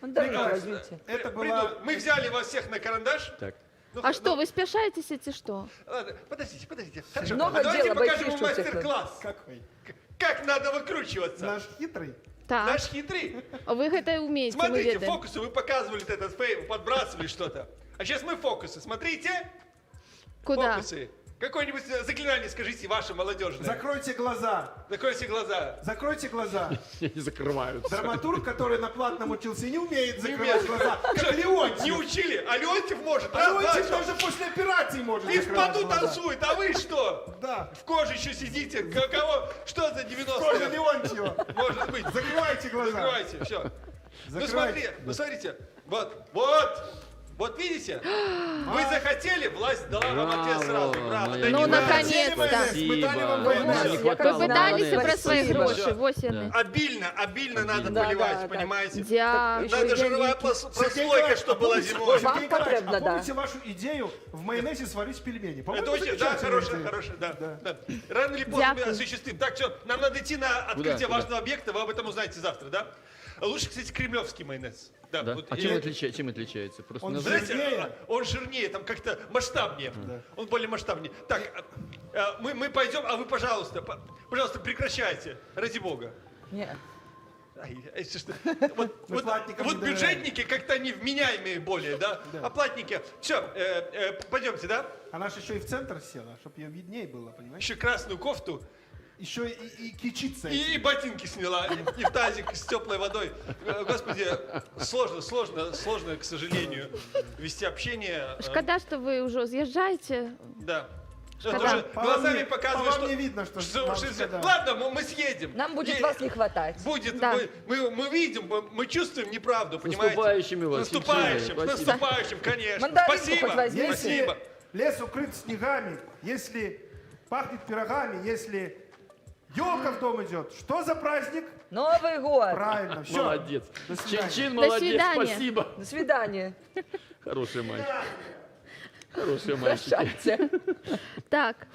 Да, Николаевич, возьмите. это была... Мы взяли вас всех на карандаш. Так. Ну, А что, вы спешаетесь идти что? Ладно, подождите. Хорошо. Много А давайте дела, покажем большие вам штуки. мастер-класс. Какой? Как надо выкручиваться. Наш хитрый. Так, Наш хитрый. вы это умеете, мы Смотрите, ведаем. фокусы вы показывали этот фейм, подбрасывали что-то. А сейчас мы фокусы. Смотрите. Куда? Фокусы. Какое-нибудь заклинание скажите ваше молодежное. Закройте глаза. Закройте глаза. Закройте глаза. Не закрываются. Драматург, который на платном учился, не умеет закрывать умеет. глаза. Как Леонтьев. Не учили, а Леонтьев может. Раз, два, Леонтьев всё. даже после операции может И в закрывать поду глаза. танцует, а вы что? Да. В коже еще сидите. Кого? Что за Тоже 90-е? Леонтьева. Может быть. Закрывайте глаза. Закрывайте, все. Ну Закрывайте. смотрите. Вот видите? Вы захотели, власть дала вам ответ сразу. Браво. моя Да Ну, не милая. наконец-то. Мы дали вам Спасибо. майонез. Нам не Я хватало Вы пытались майонеза. про свои Спасибо. гроши, восены. Обильно надо Да, поливать, да, понимаете? Дякую. Надо жировая Сергей прослойка, Николаевич, чтобы была зимой. Вам Сергей Николаевич, потребно, да. помните вашу идею в майонезе сварить пельмени? По-моему, Это очень, да, замечательная идея. хорошая, да. Да. Да. Рано или поздно мы Дякую. осуществим. Так, все, нам надо идти на открытие Куда? важного объекта, вы об этом узнаете завтра, да? Лучше, кстати, кремлевский майонез. Да, Да? вот А и- чем отличается? Просто Он название. Знаете, жирнее? он жирнее, там как-то масштабнее. Он более масштабнее. Так, мы пойдем, а вы, пожалуйста, прекращайте, ради бога. Не. Ай, это что? Вот, Мы платникам вот не доверяем. бюджетники как-то они вменяемые более, да? А платники, все, пойдемте, да? Она же еще и в центр села, чтобы ее виднее было, понимаешь? Еще красную кофту Еще и кичиться. и ботинки сняла, и в тазик с теплой водой. Господи, сложно, к сожалению, вести общение. Шкода, что вы уже съезжаете. Да. Шкода. Тоже По глазами вам показываю, по вам что... не видно, что что- вам что- шкода. Ладно, мы съедем. Нам будет И- вас не хватать. Будет, Да. мы видим, мы чувствуем неправду, понимаете? наступающими вас, С наступающим, Евгений, с наступающим, конечно. Мандаринку Спасибо, хоть возьмите. спасибо. Лес укрыт снегами, если пахнет пирогами, если елка в дом идет. Что за праздник? Новый год. Правильно, все. Молодец. До свидания. Чин-чин, До молодец, свидания. спасибо. До свидания. Хороший мальчик. Хорошие мальчики. Прощайте. Так,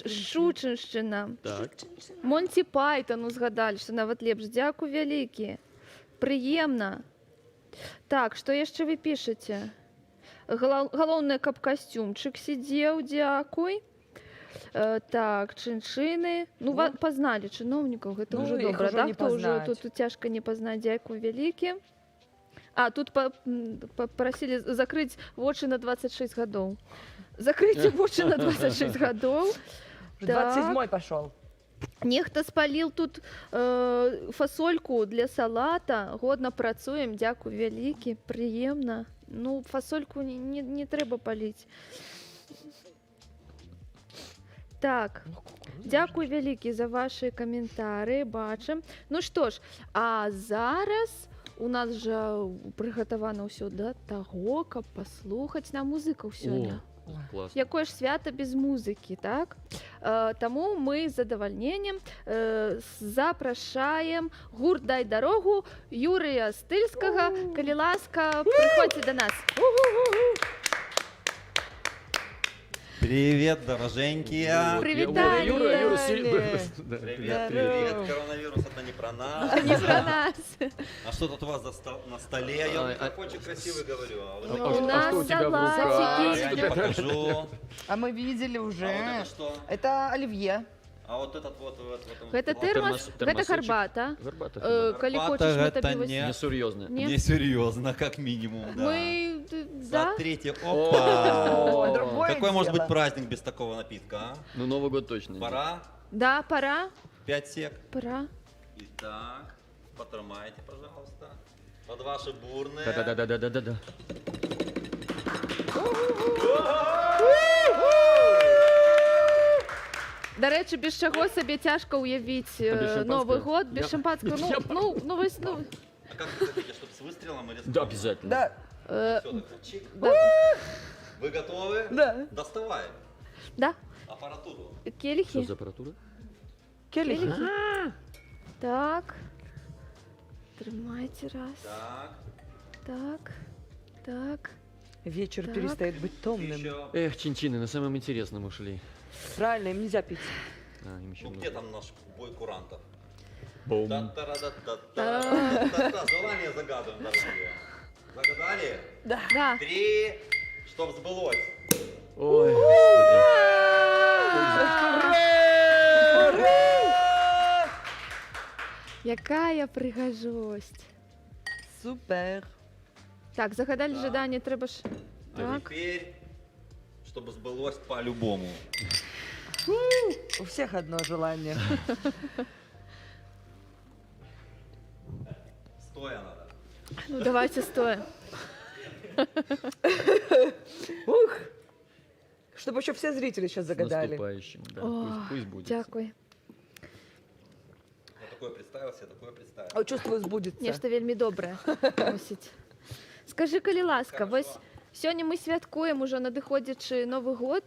Шучинщина. Так. Монті Пайтон узгадали, що нават лепш. Дякую вялікі. Прыемна. Так, што яшчэ вы пішаце? Галоўнае, каб касцюмчык сидзеў, дзякуй. Так, чынчыны. Ну, пазналі чыноўнікаў, гэта Ну, ўжо іх добра, ужо да? не Хто ўжо пазнаць. тут цяжка не пазнаць, дзякуй вялікі. А, тут попросили закрыть вочы на 26 гадоў. Закрыйте вочы на 26 гадоў. Уже 27-й пошел. Нехта спаліў тут фасольку для салата. Годна працуем, дзякуй вялікі, прыемна. Ну, фасольку не трэба паліць. Так, дзякуй вялікі за ваши каментары, бачым. Ну што ж, а зараз у нас жа прыгатавана ўсё да таго, каб паслухаць на музыкаў сёння. Класс. Якое ж свята без музыкі, так? Таму мы з задавальненнем запрашаем гурт «Дай дарогу» Юрыя Стыльскага. Калі ласка, прыходзьце да нас. Привет, дороженькие! Привітанне. Юра, Привет, привет! Коронавирус это не про нас. Не про нас. А что тут у вас на столе? Я А, микрофончик красивый говорю. А вы У нас что у тебя в салатики. я не покажу. А мы видели уже. А вот это что? Это оливье. А вот этот вот. Гэта тэрмас, гэта термосочек. гарбата. Гарбата. Калі Гарбата хочаш, мы гэта табе не- Несурьезно. Не? Несерьезно, как минимум, да. Мы, да? Смотрите, О, опа! другое Какой может дело. быть праздник без такого напитка, а? Ну, Новый год точно. Пора? Да, пора, 5 сек. пора. Итак, потормайте, пожалуйста. Под ваши бурные. Да-да-да-да-да-да. До речі, без чого собі тяжко уявити без шампанського? Новий год, без Я- шампанського. Я- Ну, ось, ну, А как вы хотите, чтобы с выстрелом или с... Да, обязательно. Да, е, Всё, так, чик. да, Вы готовы? да. Доставаем да, аппаратуру. Что келихи. за аппаратура? Келихи. Так. Тримайте раз. Так, Так. Так. Вечер Так. перестает быть томным. еще. Эх, чинчины, на самом интересном ушли. Правильно, им нельзя пить. А, им еще Ну нужно. где там наш бой курантов? Бум. Та-та-ра-та-та-та. Желание загадываем, дорогие. Загадали? Да. 3, чтоб сбылось. Ой, господи. Якая пригожость. Супер. Так, загадали Так. жадання, треба ж. А Так. теперь, чтобы сбылось по-любому. У всех одно желание. Стоя надо. Ну, давайте стоя. Ух! Чтобы еще все зрители сейчас С загадали. наступающим, да. О, Пусть будет. Дякую. Я такое представился, я такое представил. А чувствую, сбудется. Нешта вельмі добрае носіць. Скажи, калі ласка, Хорошо. вось сёння мы святкуем ужо надыходзячы Новы год.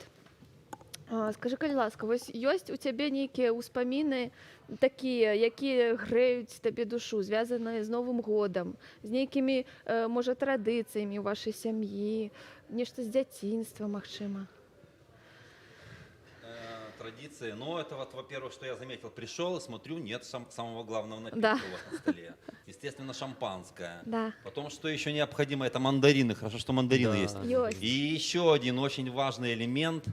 Скажи, калі ласка, вось ёсць у цябе нейкія ўспаміны такія, якія грэюць табе душу, звязаныя з Новым годам, з нейкімі, можа, традыцыямі ў вашай сям'і, нешта з дзяцінства, магчыма. Традиции. Ну, это вот, во-первых, что я заметил, пришел и смотрю, нет самого главного напитка Да. у вас на столе. Естественно, шампанское. Да. Потом, что еще необходимо, это мандарины. Хорошо, что мандарины Да. есть. Ёсть. И еще один очень важный элемент,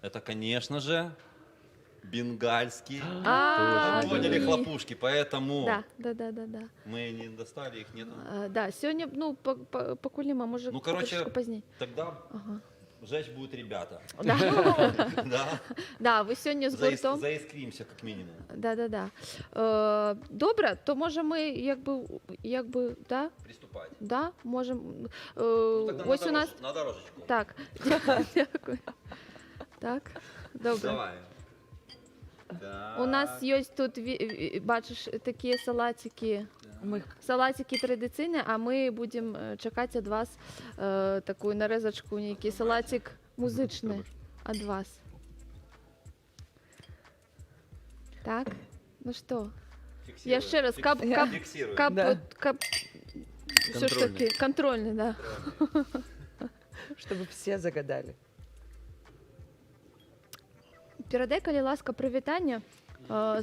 это, конечно же, бенгальский. Поняли ні. хлопушки, поэтому Да. мы не достали их, нету. Да, сёння, ну, пакуль нема, може, Ну, короче, трошечку пазней. Тогда Ага. жечь будут ребята. Да. Да. Да, ви сьогодні з гуртом. Заискримся, как минимум. Да. Добре, то може ми якби, да? Приступать. Да, можемо. Ну, тогда Ось у нас. на дорожечку. Так, дякую. Так, добре. Давай. У нас є тут, бачиш, такі салатики. Мы Салатики традиційні, а ми будемо чекати від вас таку нарезочку, некий салатик музичний від вас. Так, ну що? Я ще раз, Фиксируем. Да. все ж таки, контрольний, да. чтобы все загадали. Передай, калі ласка, привітання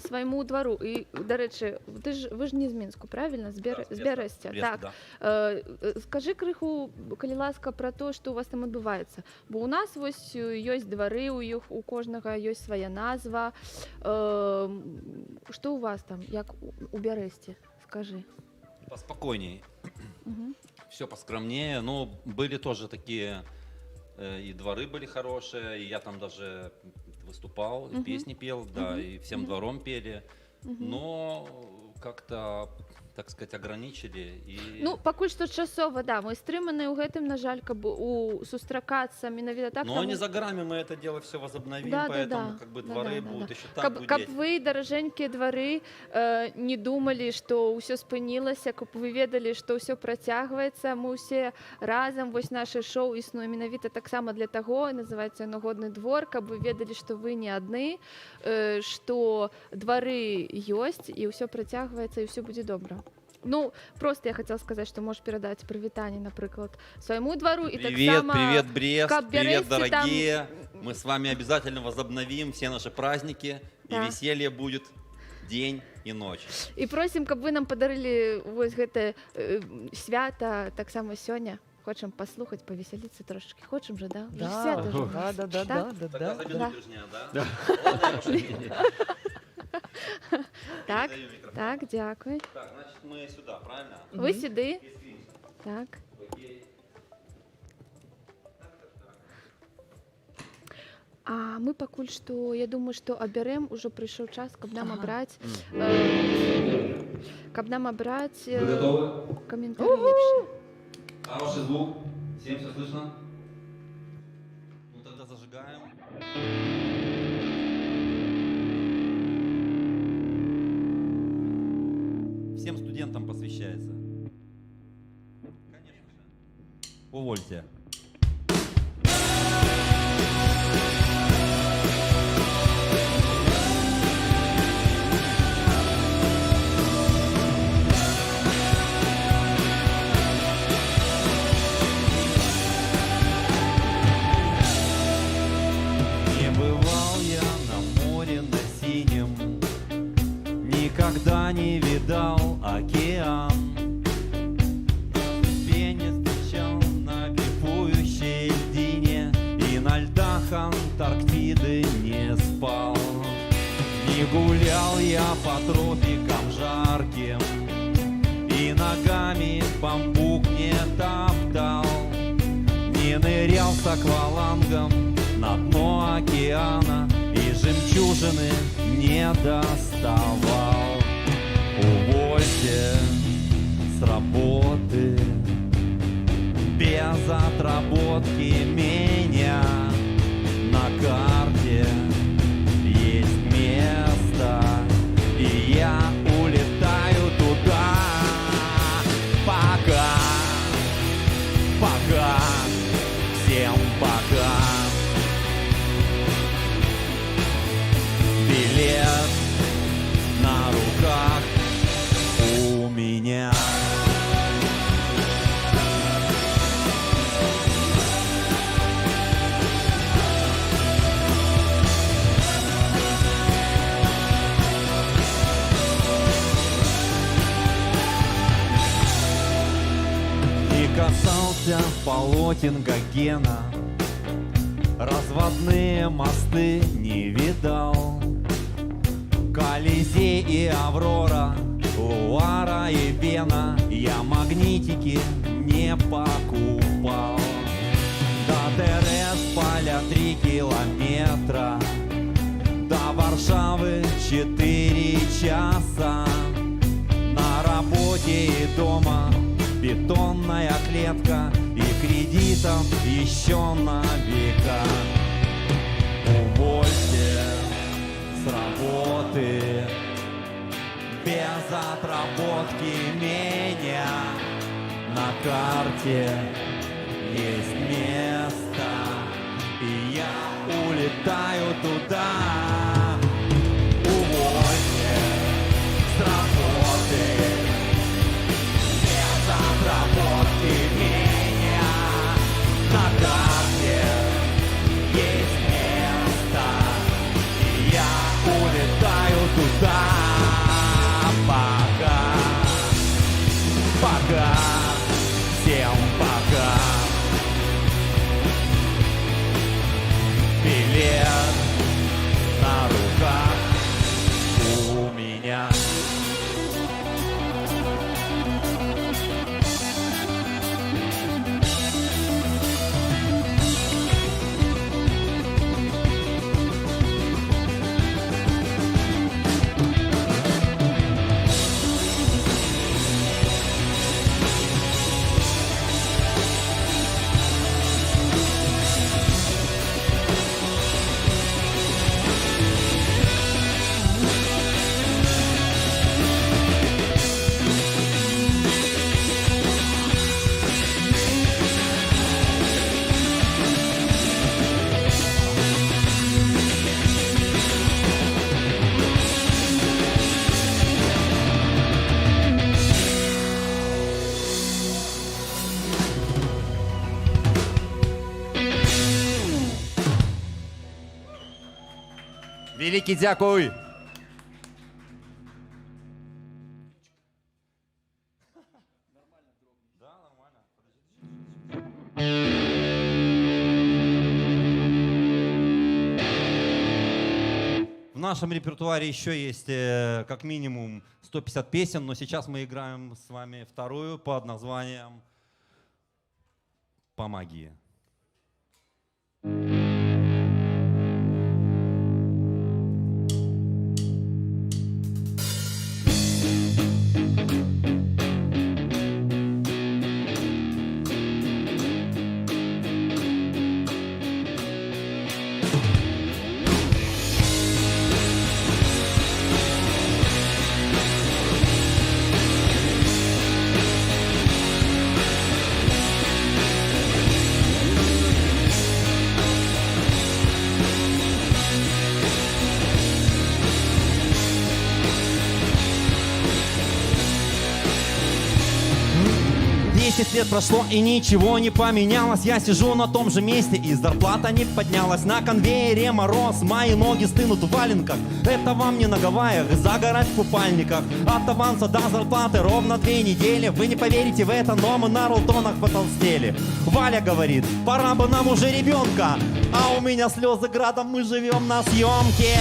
свайму двару. І, до речі, ви ж не з Мінску, правильно? З Берестя. Так. Да. Скажи крыху, калі ласка, про то, што у вас там адбываецца. Бо у нас вось ёсць двары, у кожнага ёсць свая назва. Што у вас там, як у Бересце? Скажи. Поспокойней. Мгм. Все поскромнее. Но были тоже такие, и дворы были хорошие, и я там даже выступал, и Мгм. песни пел, да, Мгм. и всем Мгм. двором пели. Мгм. Но как-то, так сказать, ограничили. И... Ну, пакуль што часова, да, мы стрыманыя ў гэтым, на жаль, каб сустракацца менавіта так. Но не за горами мы это дело все возобновим, Да, да, поэтому да. как бы Да, дворы да, будут да. еще так Каб гудеть. вы, даражэнькія двары, не думалі, што ўсё спынілася, каб вы ведалі, што ўсё працягваецца. Мы ўсе разам, вось наше шоу існуе менавіта таксама для таго, называецца яно «Годны двор», каб вы ведалі, што вы не адны, што двары ёсць і ўсё працягваецца і ўсё будзе добра. Ну, просто я хотела сказать, что можешь передать привитание, например, своему двору. И Привет, так само, привет, Брест, как привет, Бересте там- дорогие. Мы с вами обязательно возобновим все наши праздники, Да. и веселье будет день и ночь. И просим, каб вы нам подарили вот это свято, так само сёння. Хочем послухать, повеселиться трошечки. Хочем же, да? Уже Да, свято же. да. Тогда заберу Да. дружня, да? Ладно, я пошел. Так, Передаю микрофон. так, дякую. Так, значит, мы сюда, правильно? Ви сюди. Искримся. Так. Окей. А мы пакуль што, я думаю, што абярем, ужо прыйшоў час, каб нам абраць, Вы готовы? каментар лепшы. Хороший звук. Всем все слышно? Ну, тогда зажигаем. студентам посвящается. Конечно же. Увольте. Не бывал я на море на синем, никогда не видал океан. В пене встречал на кипующей льдине, и на льдах Антарктиды не спал. Не гулял я по тропикам жарким, и ногами бамбук не топтал. Не нырял с аквалангом на дно океана, и жемчужины не доставал. Увольте с работы без отработки меня. На карте есть место, и я улетаю туда. Пока, пока, всем пока. Билет на руках у меня. И касался полотен Гогена, разводные мосты не видал. Колизей и Аврора, Луара и Вена, я магнитики не покупал. До Тересполя 3 километра, до Варшавы 4 часа. На работе и дома бетонная клетка, и кредитов еще на века. Увольте с работы без отработки меня. На карте есть место, и я улетаю туда. Увольте с работы без отработки меня. На карте есть место, и я улетаю туда. Пока, пока, всем пока. Билет на руках у меня. Великий дякуй! В нашем репертуаре еще есть как минимум 150 песен, но сейчас мы играем с вами вторую под названием «Помоги». 10 лет прошло и ничего не поменялось. Я сижу на том же месте и зарплата не поднялась. На конвейере мороз, мои ноги стынут в валенках. Это вам не на Гавайях, загорать в купальниках. От аванса до зарплаты ровно 2 недели. Вы не поверите в это, но мы на рултонах потолстели. Валя говорит, пора бы нам уже ребенка. А у меня слезы градом, мы живем на съемке.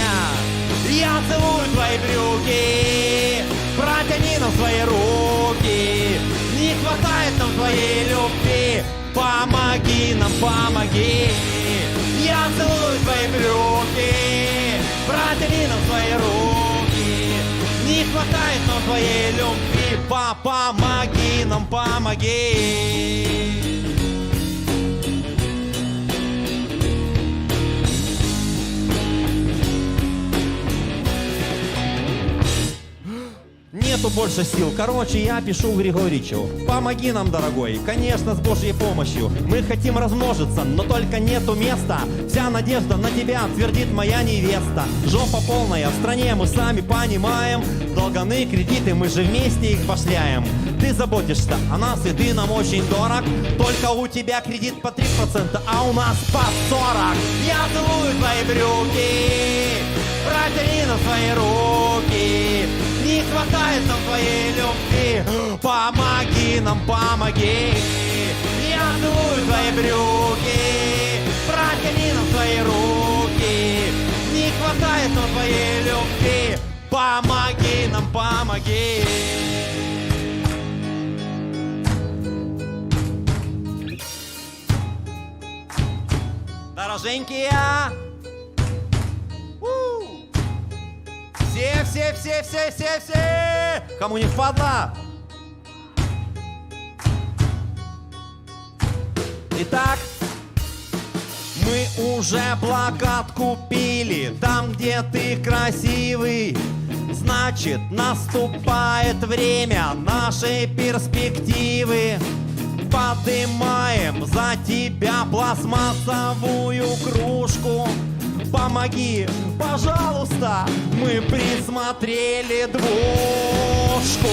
Я целую твои брюки, протяни нам свои руки. Не хватает нам твоей любви, помоги нам, помоги. Я целую твои брюки, протяни нам свои руки. Не хватает нам твоей любви, помоги нам, помоги. Нету больше сил, короче, я пишу Григоричу. Помоги нам, дорогой, конечно, с Божьей помощью. Мы хотим размножиться, но только нету места. Вся надежда на тебя, твердит моя невеста. Жопа полная, в стране мы сами понимаем. Долганы кредиты, мы же вместе их башляем. Ты заботишься о нас, и ты нам очень дорог. Только у тебя кредит по 3%, а у нас по 40. Я целую твои брюки, протяни нам свои руки. Не хватает нам твоей любви, помоги нам, помоги. Я целую твои брюки, протяни нам свои руки. Не хватает нам твоей любви, помоги нам, помоги. Дороженькие, все, кому не впадло. Итак, мы уже плакат купили, там, где ты красивый. Значит, наступает время нашей перспективы. Подымаем за тебя пластмассовую кружку. Помоги, пожалуйста, мы присмотрели двушку.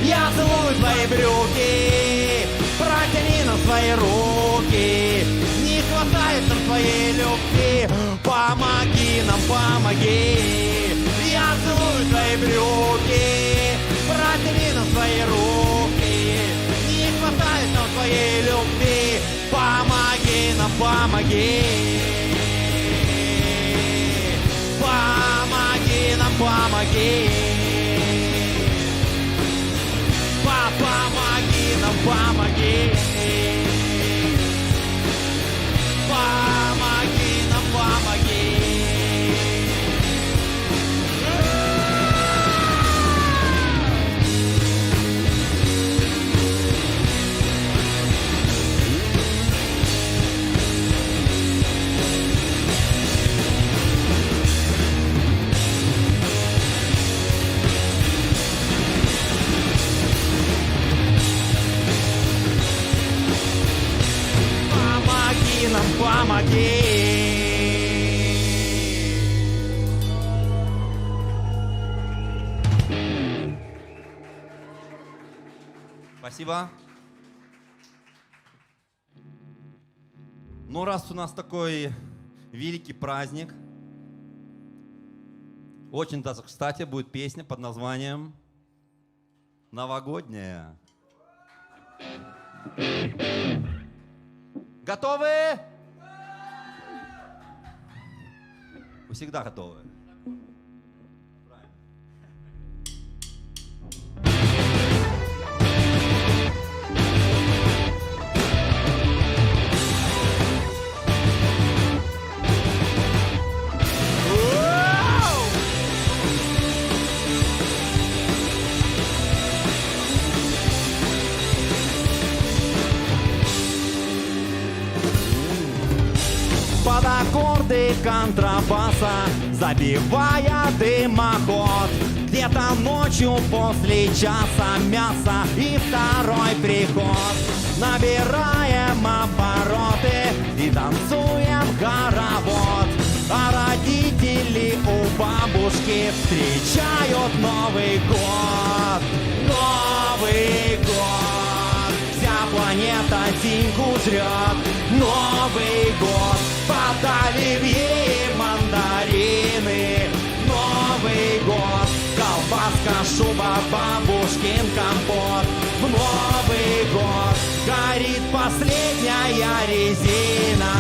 Я целую твои брюки, протяни нам свои руки. Не хватает нам твоей любви, помоги нам, помоги. Я целую твои брюки, протяни нам свои руки. Не хватает нам твоей любви, помоги нам, помоги. Помоги нам, помоги. Помоги нам, помоги. Помоги нам, помоги. Помоги нам, помоги. Спасибо. Ну, раз у нас такой великий праздник, очень даже кстати будет песня под названием «Новогодняя». Готовы? Вы всегда готовы. Под аккорды контрабаса, забивая дымоход. Где-то ночью после часа мяса и второй приход. Набираем обороты и танцуем хоровод. А родители у бабушки встречают Новый год. Новый год. Тиньку жрет. Новый год под оливье и мандарины. Новый год, колбаска, шуба, бабушкин компот. В Новый год горит последняя резина.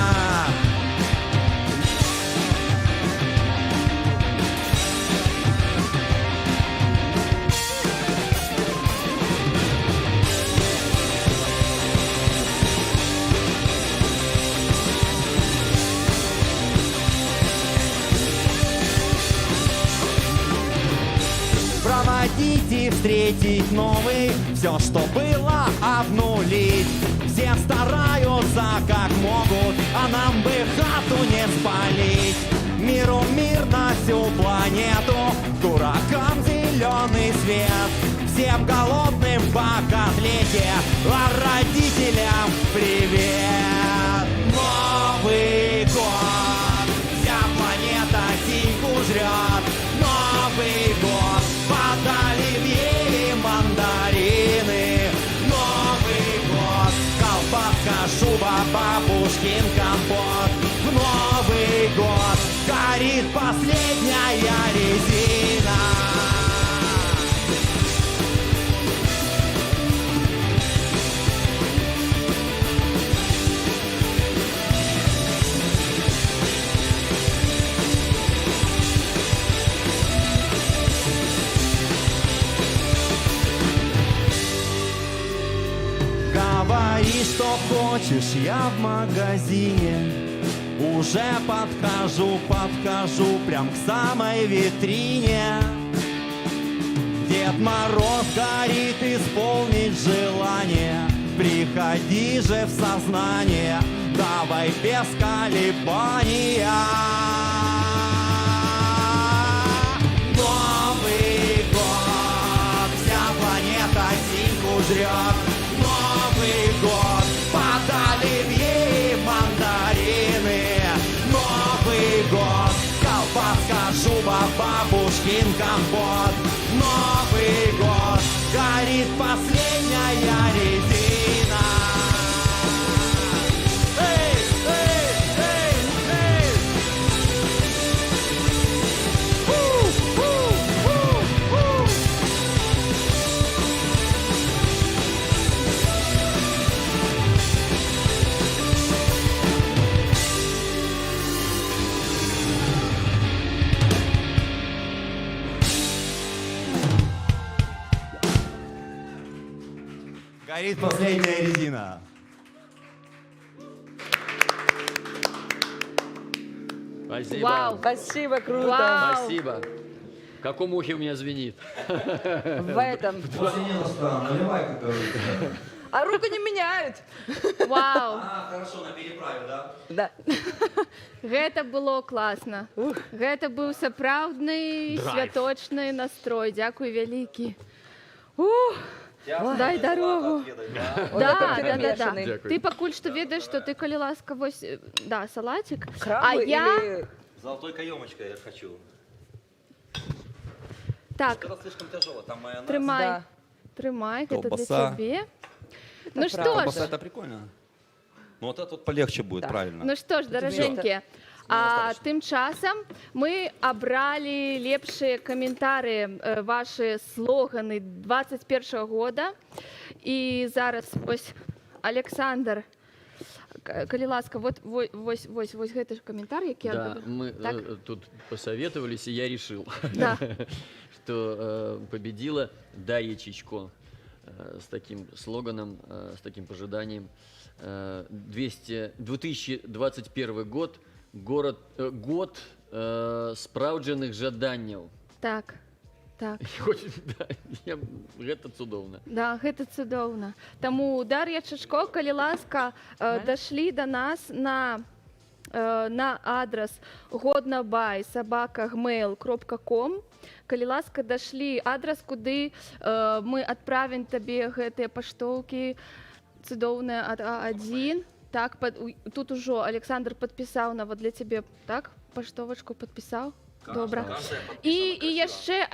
Проводить и встретить новый, все, что было, обнулить. Все стараются как могут, а нам бы хату не спалить. Миру мир на всю планету, дуракам зеленый свет. Всем голодным по котлете, а родителям привет. Новый год, вся планета Тиньку жрет. Новый год, под оливье и мандарины. Новый год, колбаска, шуба, бабушкин компот. В Новый год горит последняя резина. Говори, что хочешь, я в магазине. Уже подхожу прям к самой витрине. Дед Мороз горит исполнить желание. Приходи же в сознание, давай без колебания. Новый год, вся планета Тиньку жрет. Новый год, под оливье и мандарины. Новый год, колбаска, шуба, бабушкин компот. Новый год, горит последняя резина. Эй, эй, эй, эй! Горит последняя резина. Спасибо. Вау. Спасибо, круто. Вау. Спасибо. В каком ухе у меня звенит? В этом. А руку не меняют. Вау. Хорошо, на переправе, да? Да. Гэта было класна. Гэта быў сапраўдны святочны настрой. Дзякуй вялікі. Дай дарогу. Да. перемешанный. Дякую. Ты пакуль што ведаеш, што ты, калі ласка, вось, да, салатик. А Крабы я... или... Золотой каемочкой я хочу. Так, Это слишком тяжело, там майонез. трымай. Да. Трымай, гэта для Колбаса. цябе. Ну правда. што Колбаса ж, это прикольно. Ну вот это вот полегче будет, Да. правильно. ну што ж, даражэнькія, а достаточно. тым часам мы абралі лепшыя каментары, вашы слоганы 21 года. І зараз ось Александр, калі ласка, вось гэты ж каментар, які я Да, адбыла. мы Так. тут посоветовались, и я решил, Да. что победила Дарья Чичко с таким слоганом, с таким пожиданием. 2021 год, год спраўджаных жаданняў. Так. Гэта цудоўна. Да, гэта цудоўна. Таму, Дар'я Чачко, калі ласка, дашлі да нас на адрес godnabay@gmail.com. Калі ласка, дашлі адрес, куды мы адправім табе гэтыя паштоўкі цудоўныя ад А1. Так, тут ужо Александр падпісаў нават для цябе, так, паштовачку падпісаў? Добра. І яшчэ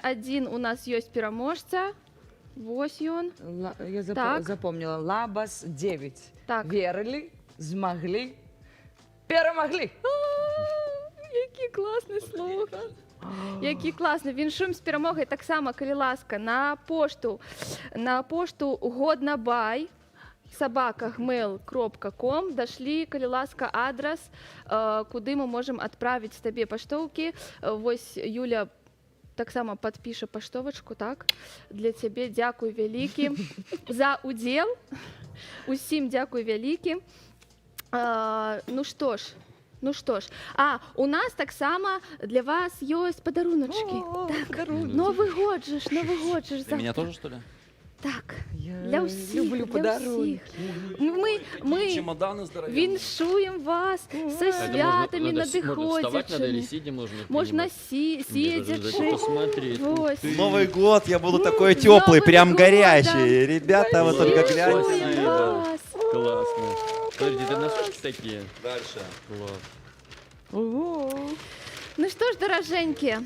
адзін у нас ёсць пераможца. Вось ён. Я Так. запомнила. Лабас 9. Так. Верили, змогли, перемогли. Які класний слоган. Які класний. Віншуємо з перемогою так само, калі ласка, на пошту годнабай @gmail.com дашлі, калі ласка, адрес, куды мы можем адправіць табе паштоўкі. Вось Юля таксама падпіша паштовачку, так? Для цябе дзякуй вялікі за удзел. Усім дзякуй вялікі. Ну што ж, у нас таксама для вас ёсць падаруночкі. Так, Новы год ж. Ты меня тоже, что ли? Так, Я для ўсіх, люблю для подарунки. ўсіх. Мы Чемоданы здоровенные. віншуем вас са святамі Можно вставать надо или надыходзячымі. сидя можно? Можна принимать? сидячы. Зачем посмотреть? Вось. Новый год, я буду такой теплый, Новый прям год, горячий. Ребята, вы только Спасибо. гляньте. Віншуем вас. Классно. Подожди, это носочки такие? Дальше. Класс. Ну што ж, даражэнькі,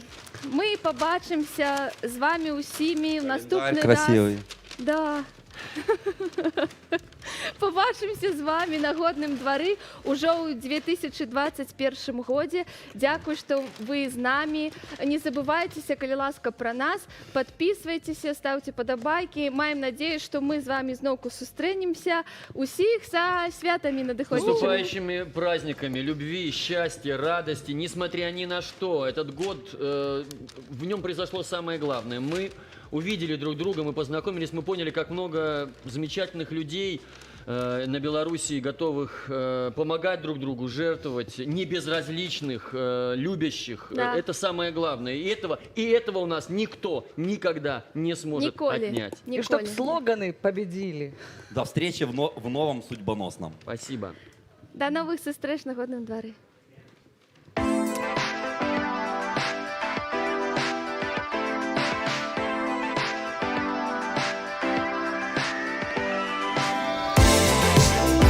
мы пабачымся з вами ўсімі ў наступны раз. Красивый. Да. Побачимся з вами на годным двары ўжо ў 2021 годзе. Дзякуй, што вы з намі. Не забывайцеся, калі ласка, пра нас. Подписывайтеся, ставьте падабайкі. Маем надзею, што мы з вами зноўку сустрэнемся. Усіх са святамі надыходзячымі. Наступающими праздниками любви, счастья, радости, несмотря ни на что. Этот год, в нем произошло самое главное. Мы увидели друг друга, мы познакомились, мы поняли, как много замечательных людей на Белоруссии, готовых помогать друг другу, жертвовать, не безразличных, любящих. Да. Это самое главное. И этого у нас никто никогда не сможет отнять. И чтоб слоганы победили. До встречи в новом судьбоносном. Спасибо. До новых сустрэч на годным двары.